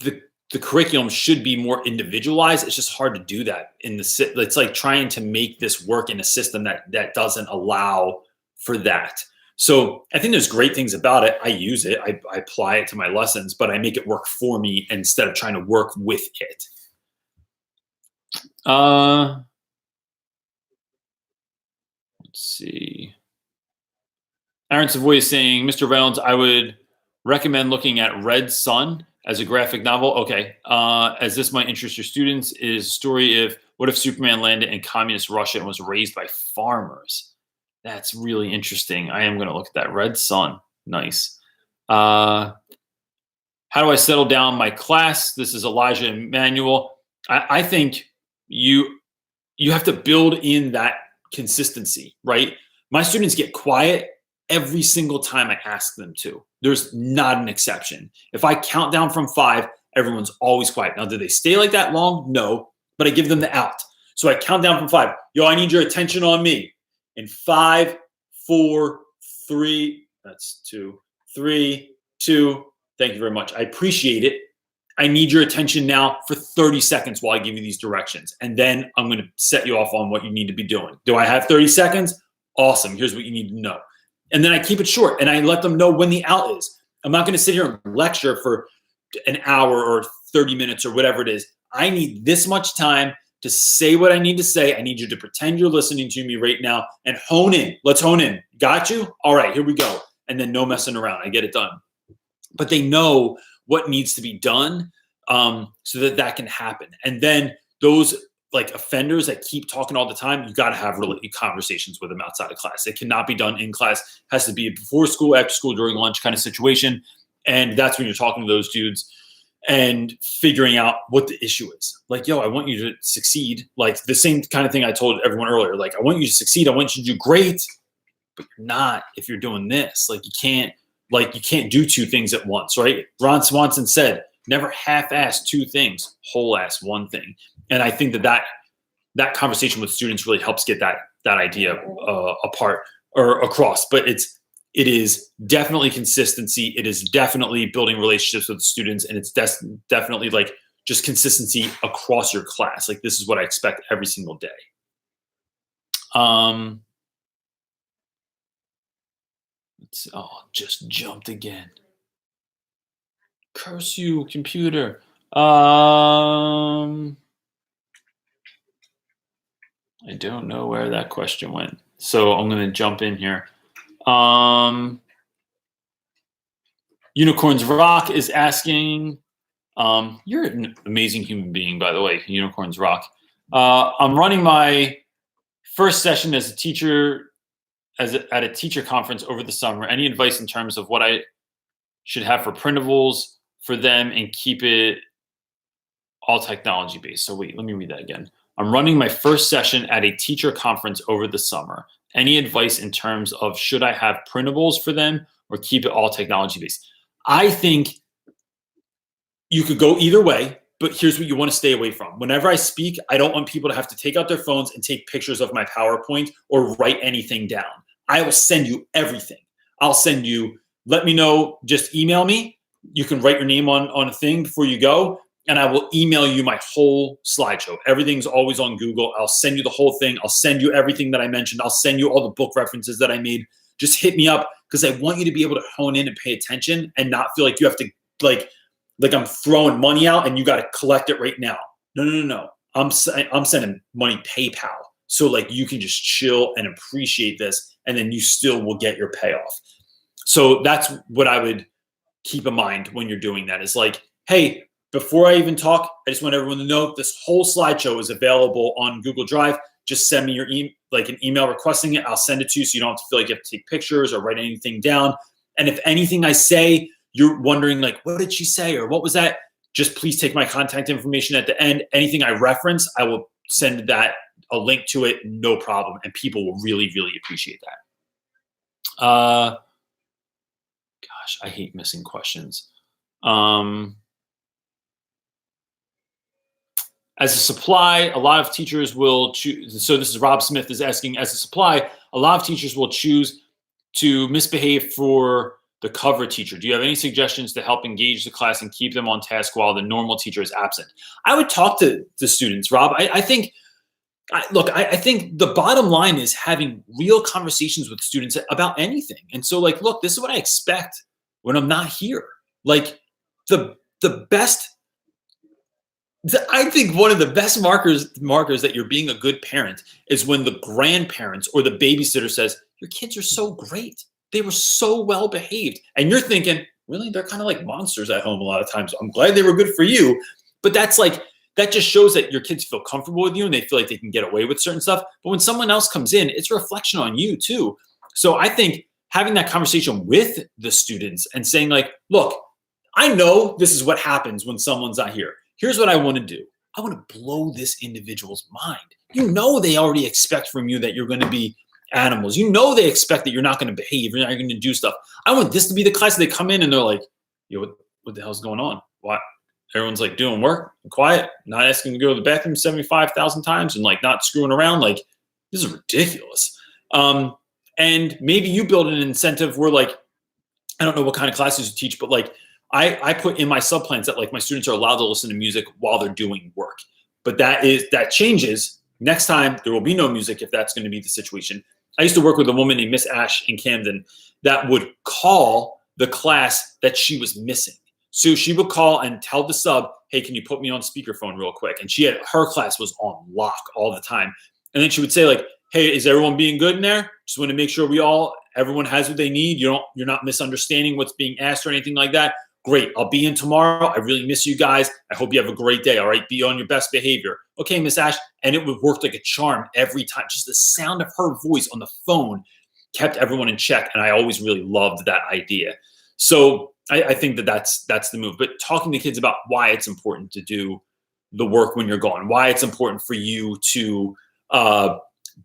the curriculum should be more individualized. It's just hard to do that it's like trying to make this work in a system that doesn't allow for that. So I think there's great things about it. I use it, I apply it to my lessons, but I make it work for me instead of trying to work with it. Let's see. Aaron Savoy is saying, Mr. Reynolds, I would recommend looking at Red Sun as a graphic novel. Okay. As this might interest your students, is a story of what if Superman landed in communist Russia and was raised by farmers. That's really interesting. I am going to look at that. Red Sun. Nice. How do I settle down my class? This is Elijah Emmanuel. I think you have to build in that consistency, right? My students get quiet every single time I ask them to. There's not an exception. If I count down from 5, everyone's always quiet. Now, do they stay like that long? No, but I give them the out. So I count down from 5. Yo, I need your attention on me. In 5, 4, 3, that's 2, 3, 2. Thank you very much. I appreciate it. I need your attention now for 30 seconds while I give you these directions. And then I'm going to set you off on what you need to be doing. Do I have 30 seconds? Awesome. Here's what you need to know. And then I keep it short and I let them know when the out is. I'm not going to sit here and lecture for an hour or 30 minutes or whatever it is. I need this much time to say what I need to say. I need you to pretend you're listening to me right now and hone in. Let's hone in. Got you? All right, here we go. And then no messing around. I get it done. But they know what needs to be done so that can happen. And then those like offenders that keep talking all the time, you got to have really conversations with them outside of class. It cannot be done in class. It has to be before school, after school, during lunch kind of situation. And that's when you're talking to those dudes and figuring out what the issue is. Like, yo, I want you to succeed. Like the same kind of thing I told everyone earlier. Like, I want you to succeed. I want you to do great, but you're not if you're doing this. Like, you can't do 2 things at once, right? Ron Swanson said, never half-ass 2 things, whole-ass 1 thing. And I think that conversation with students really helps get that idea apart or across. But it is definitely consistency. It is definitely building relationships with students, and it's definitely like just consistency across your class. Like, this is what I expect every single day. Just jumped again. Curse you, computer. I don't know where that question went. So I'm going to jump in here. Unicorns Rock is asking, you're an amazing human being, by the way, Unicorns Rock. I'm running my first session as a teacher at a teacher conference over the summer. Any advice in terms of what I should have for printables for them and keep it all technology based? So wait, let me read that again. I'm running my first session at a teacher conference over the summer. Any advice in terms of should I have printables for them or keep it all technology based? I think you could go either way, but here's what you want to stay away from. Whenever I speak, I don't want people to have to take out their phones and take pictures of my PowerPoint or write anything down. I will send you everything. I'll send you, let me know, just email me. You can write your name on a thing before you go, and I will email you my whole slideshow. Everything's always on Google. I'll send you the whole thing. I'll send you everything that I mentioned. I'll send you all the book references that I made. Just hit me up because I want you to be able to hone in and pay attention and not feel like you have to, like I'm throwing money out and you got to collect it right now. No. I'm sending money PayPal. So like you can just chill and appreciate this, and then you still will get your payoff. So that's what I would keep in mind when you're doing that. Is like, hey, before I even talk, I just want everyone to know this whole slideshow is available on Google Drive. Just send me your an email requesting it. I'll send it to you so you don't have to feel like you have to take pictures or write anything down. And if anything I say, you're wondering like, what did she say or what was that? Just please take my contact information at the end. Anything I reference, I will send a link to it, no problem. And people will really, really appreciate that. gosh, I hate missing questions. As a supply, a lot of teachers will choose. So this is Rob Smith is asking, as a supply, a lot of teachers will choose to misbehave for the cover teacher. Do you have any suggestions to help engage the class and keep them on task while the normal teacher is absent? I would talk to the students, Rob. I think the bottom line is having real conversations with students about anything. And so, like, look, this is what I expect when I'm not here. Like, I think one of the best markers that you're being a good parent is when the grandparents or the babysitter says, your kids are so great. They were so well behaved. And you're thinking, really? They're kind of like monsters at home a lot of times. I'm glad they were good for you. But that just shows that your kids feel comfortable with you and they feel like they can get away with certain stuff. But when someone else comes in, it's a reflection on you too. So I think having that conversation with the students and saying, like, look, I know this is what happens when someone's not here. Here's what I want to do. I want to blow this individual's mind. You know, they already expect from you that you're going to be animals. You know, they expect that you're not going to behave. You're not going to do stuff. I want this to be the class that they come in and they're like, yo, what the hell's going on? What? Everyone's like doing work and quiet, not asking to go to the bathroom 75,000 times and like not screwing around. Like, this is ridiculous. And maybe you build an incentive where, like, I don't know what kind of classes you teach, but like, I put in my subplans that like my students are allowed to listen to music while they're doing work. But that changes. Next time there will be no music if that's going to be the situation. I used to work with a woman named Miss Ash in Camden that would call the class that she was missing. So she would call and tell the sub, hey, can you put me on speakerphone real quick? And her class was on lock all the time. And then she would say, like, hey, is everyone being good in there? Just want to make sure everyone has what they need. You're not misunderstanding what's being asked or anything like that. Great. I'll be in tomorrow. I really miss you guys. I hope you have a great day. All right. Be on your best behavior. Okay, Miss Ash. And it would work like a charm every time. Just the sound of her voice on the phone kept everyone in check. And I always really loved that idea. So I think that's the move. But talking to kids about why it's important to do the work when you're gone, why it's important for you to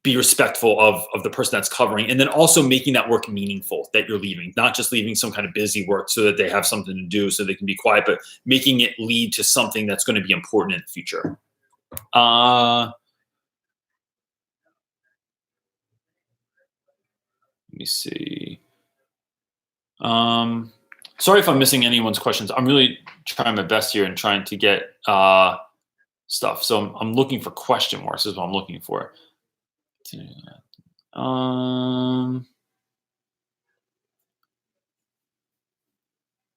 be respectful of the person that's covering, and then also making that work meaningful that you're leaving, not just leaving some kind of busy work so that they have something to do so they can be quiet, but making it lead to something that's going to be important in the future. Let me see. Sorry if I'm missing anyone's questions. I'm really trying my best here and trying to get stuff. So I'm looking for question marks is what I'm looking for.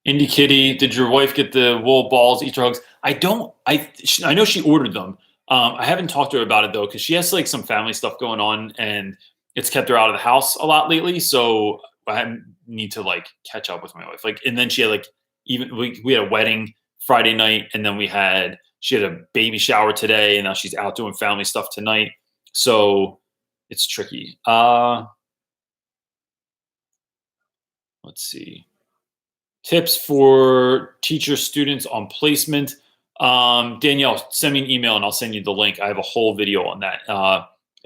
Indie Kitty, did your wife get the wool balls, Easter hugs? I know she ordered them. I haven't talked to her about it though, because she has like some family stuff going on and it's kept her out of the house a lot lately. So I need to like catch up with my wife. Like, and then she had like, even we had a wedding Friday night, and then she had a baby shower today, and now she's out doing family stuff tonight. So it's tricky. Let's see. Tips for teacher students on placement. Danielle, send me an email and I'll send you the link. I have a whole video on that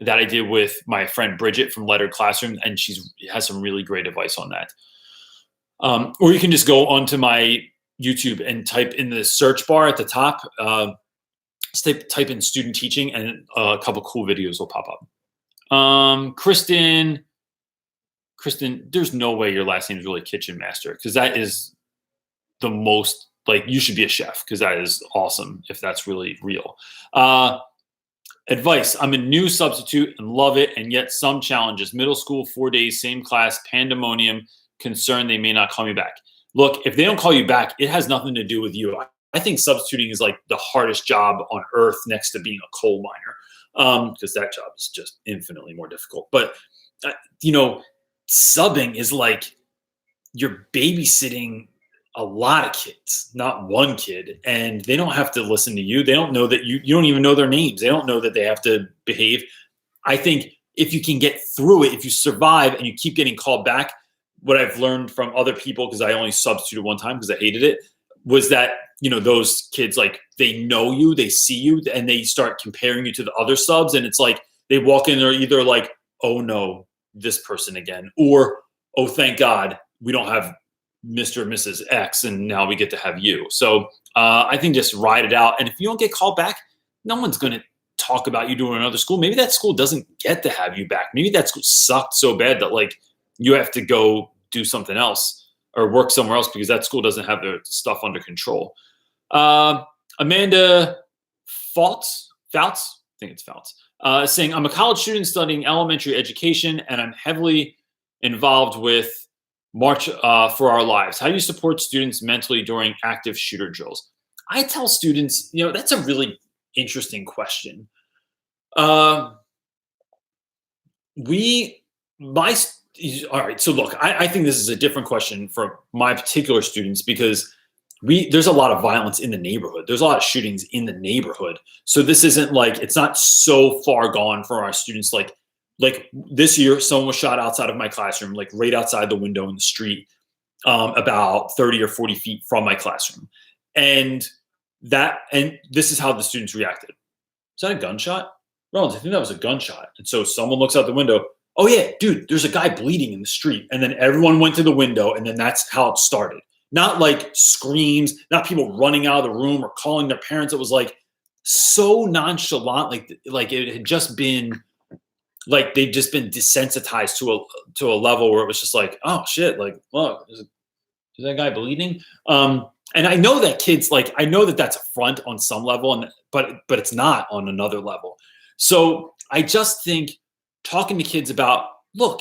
that I did with my friend Bridget from Lettered Classroom, and she has some really great advice on that. Or you can just go onto my YouTube and type in the search bar at the top, type in student teaching, and a couple cool videos will pop up. Kristen, there's no way your last name is really Kitchen Master, because that is the most, like, you should be a chef, because that is awesome if that's really real. Advice: I'm a new substitute and love it, and yet some challenges. Middle school, 4 days, same class, pandemonium, concern they may not call me back. Look, if they don't call you back, it has nothing to do with you. I think substituting is like the hardest job on earth next to being a coal miner, because that job is just infinitely more difficult. But, subbing is like you're babysitting a lot of kids, not one kid, and they don't have to listen to you. They don't know that you don't even know their names. They don't know that they have to behave. I think if you can get through it, if you survive and you keep getting called back, what I've learned from other people, because I only substituted one time because I hated it, was that, those kids, like, they know you, they see you, and they start comparing you to the other subs. And it's like, they walk in, they're either like, oh no, this person again, or, oh, thank God, we don't have Mr. and Mrs. X, and now we get to have you. So I think just ride it out. And if you don't get called back, no one's going to talk about you doing another school. Maybe that school doesn't get to have you back. Maybe that school sucked so bad that like you have to go do something else or work somewhere else because that school doesn't have their stuff under control. Amanda Fouts, I think it's Fouts, saying, I'm a college student studying elementary education, and I'm heavily involved with March for Our Lives. How do you support students mentally during active shooter drills? I tell students, that's a really interesting question. All right. So look, I think this is a different question for my particular students because there's a lot of violence in the neighborhood. There's a lot of shootings in the neighborhood. So this isn't like, it's not so far gone for our students. Like this year, someone was shot outside of my classroom, like right outside the window in the street, about 30 or 40 feet from my classroom. And this is how the students reacted. Is that a gunshot? Reynolds, I think that was a gunshot. And so someone looks out the window. Oh yeah, dude, there's a guy bleeding in the street. And then everyone went to the window, and then that's how it started. Not like screams, not people running out of the room or calling their parents. It was like so nonchalant, like it had just been, like they've just been desensitized to a level where it was just like, oh shit, like look, is that guy bleeding? And I know that kids, like, I know that that's a front on some level, but it's not on another level. So I just think talking to kids about, look,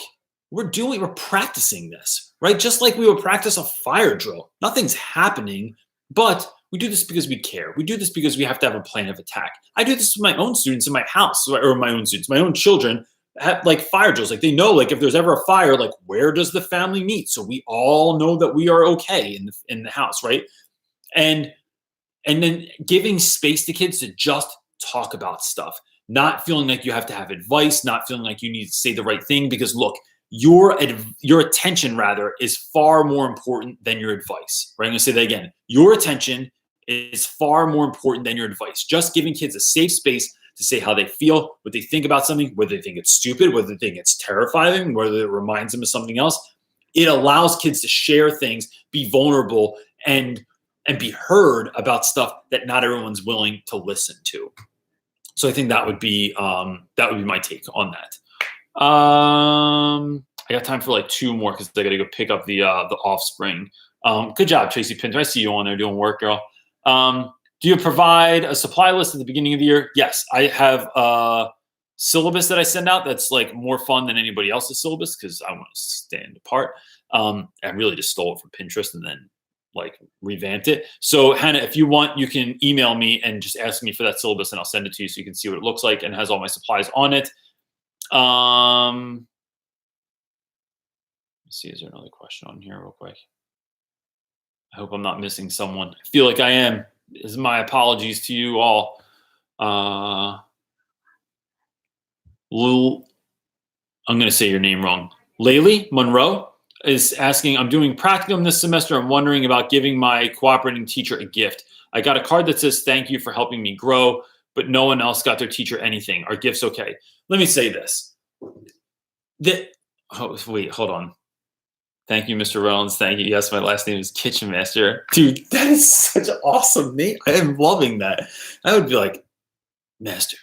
we're practicing this, right? Just like we would practice a fire drill. Nothing's happening, but we do this because we care. We do this because we have to have a plan of attack. I do this with my own students in my house, or my own children have like fire drills. Like they know, like if there's ever a fire, like where does the family meet? So we all know that we are okay in the house, right? And then giving space to kids to just talk about stuff, not feeling like you have to have advice, not feeling like you need to say the right thing, because look, your attention rather is far more important than your advice, right? I'm gonna say that again. Your attention is far more important than your advice. Just giving kids a safe space to say how they feel, what they think about something, whether they think it's stupid, whether they think it's terrifying, whether it reminds them of something else. It allows kids to share things, be vulnerable, and be heard about stuff that not everyone's willing to listen to. So I think that would be my take on that. I got time for like two more because I got to go pick up the offspring. Good job, Tracy Pinter. I see you on there doing work, girl. Do you provide a supply list at the beginning of the year? Yes, I have a syllabus that I send out that's like more fun than anybody else's syllabus because I want to stand apart. I really just stole it from Pinterest and then like revamped it. So Hannah, if you want, you can email me and just ask me for that syllabus and I'll send it to you so you can see what it looks like and it has all my supplies on it. Let's see, is there another question on here real quick? I hope I'm not missing someone. I feel like I am. This is my apologies to you all. Lil, I'm going to say your name wrong. Laylee Monroe is asking, I'm doing practicum this semester. I'm wondering about giving my cooperating teacher a gift. I got a card that says, thank you for helping me grow, but no one else got their teacher anything. Are gifts okay? Let me say this. Wait, hold on. Thank you, Mr. Reynolds. Thank you. Yes, my last name is Kitchen Master. Dude, that is such an awesome name. I am loving that. I would be like, Master.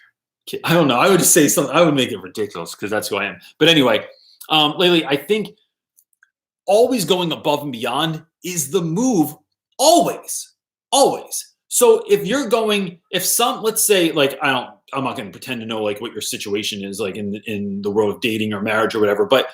I don't know. I would just say something. I would make it ridiculous because that's who I am. But anyway, Laylee, I think always going above and beyond is the move. Always. So let's say, like, I'm not going to pretend to know like what your situation is like in the world of dating or marriage or whatever. But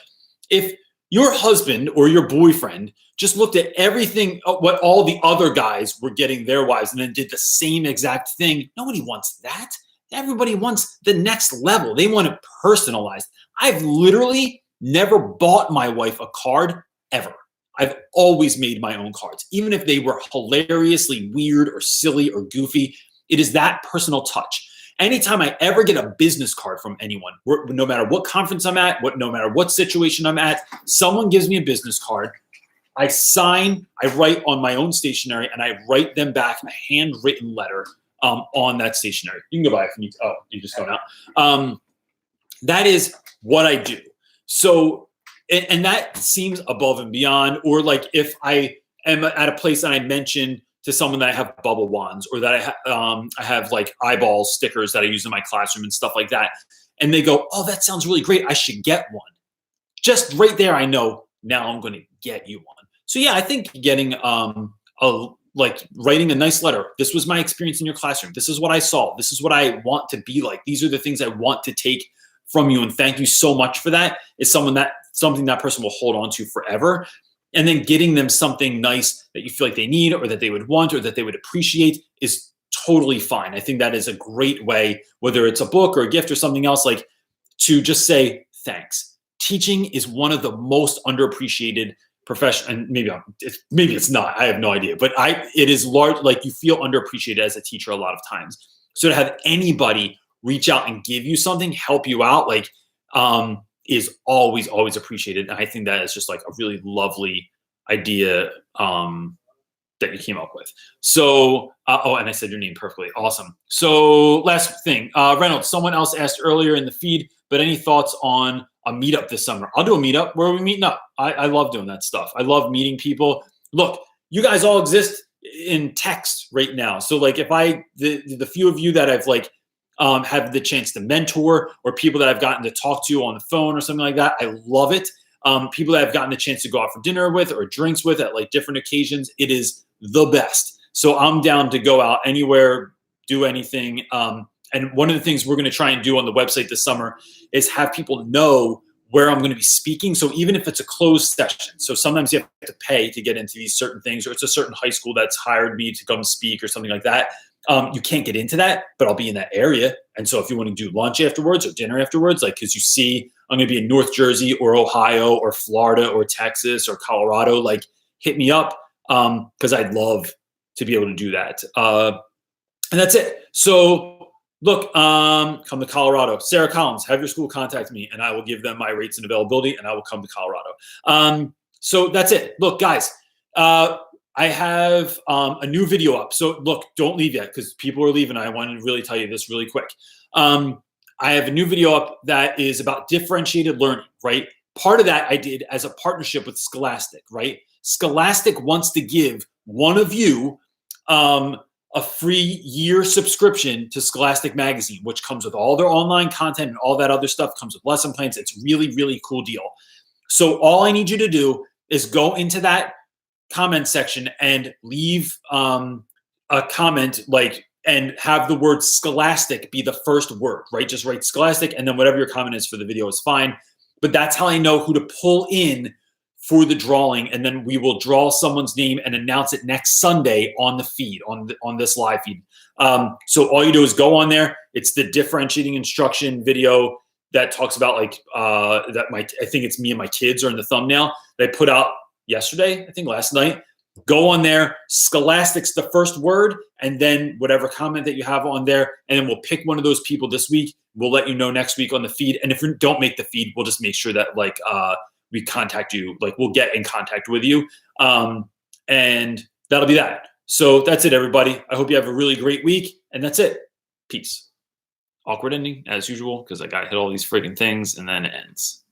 if your husband or your boyfriend just looked at everything, what all the other guys were getting their wives and then did the same exact thing, nobody wants that. Everybody wants the next level. They want it personalized. I've literally never bought my wife a card ever. I've always made my own cards, even if they were hilariously weird or silly or goofy. It is that personal touch. Anytime I ever get a business card from anyone, no matter what conference I'm at, no matter what situation I'm at, someone gives me a business card, I sign, I write on my own stationery, and I write them back a handwritten letter on that stationery. You can go by if you need to. Oh, you just go now. That is what I do. So and that seems above and beyond. Or like if I am at a place and I mention to someone that I have bubble wands, or that I have like eyeball stickers that I use in my classroom and stuff like that, and they go, "Oh, that sounds really great. I should get one." Just right there, I know now I'm going to get you one. So yeah, I think getting like writing a nice letter. This was my experience in your classroom. This is what I saw. This is what I want to be like. These are the things I want to take from you, and thank you so much for that. Is something that person will hold on to forever. And then getting them something nice that you feel like they need, or that they would want, or that they would appreciate is totally fine. I think that is a great way, whether it's a book or a gift or something else, like to just say thanks. Teaching is one of the most underappreciated profession, and maybe it's not. I have no idea, but it is large. Like you feel underappreciated as a teacher a lot of times. So to have anybody reach out and give you something, help you out, like is always appreciated. And I think that is just like a really lovely idea that you came up with. So, oh, and I said your name perfectly. Awesome. So last thing, Reynolds, someone else asked earlier in the feed, but any thoughts on a meetup this summer? I'll do a meetup. Where are we meeting up? I love doing that stuff. I love meeting people. Look, you guys all exist in text right now. So like if the few of you that I've like have the chance to mentor, or people that I've gotten to talk to on the phone or something like that, I love it. People that I've gotten the chance to go out for dinner with or drinks with at like different occasions, it is the best. So I'm down to go out anywhere, do anything. And one of the things we're going to try and do on the website this summer is have people know where I'm going to be speaking. So even if it's a closed session, so sometimes you have to pay to get into these certain things, or it's a certain high school that's hired me to come speak or something like that. You can't get into that, but I'll be in that area. And so if you want to do lunch afterwards or dinner afterwards, like, cause you see, I'm going to be in North Jersey or Ohio or Florida or Texas or Colorado, like hit me up. Cause I'd love to be able to do that. And that's it. So look, come to Colorado. Sarah Collins, have your school contact me and I will give them my rates and availability and I will come to Colorado. So that's it. Look, guys, I have a new video up. So look, don't leave yet because people are leaving. I wanted to really tell you this really quick. I have a new video up that is about differentiated learning, right? Part of that I did as a partnership with Scholastic, right? Scholastic wants to give one of you a free year subscription to Scholastic Magazine, which comes with all their online content and all that other stuff, comes with lesson plans. It's really, really cool deal. So all I need you to do is go into that comment section and leave a comment, like, and have the word Scholastic be the first word, right? Just write Scholastic, and then whatever your comment is for the video is fine. But that's how I know who to pull in for the drawing, and then we will draw someone's name and announce it next Sunday on the feed, on this live feed. So all you do is go on there. It's the differentiating instruction video that talks about like I think it's me and my kids are in the thumbnail. They put out yesterday, I think last night. Go on there. Scholastic's the first word, and then whatever comment that you have on there, and then we'll pick one of those people this week. We'll let you know next week on the feed. And if we don't make the feed, we'll just make sure that like we contact you, like we'll get in contact with you. And that'll be that. So that's it, everybody. I hope you have a really great week, and that's it. Peace. Awkward ending as usual, because I got to hit all these friggin' things and then it ends.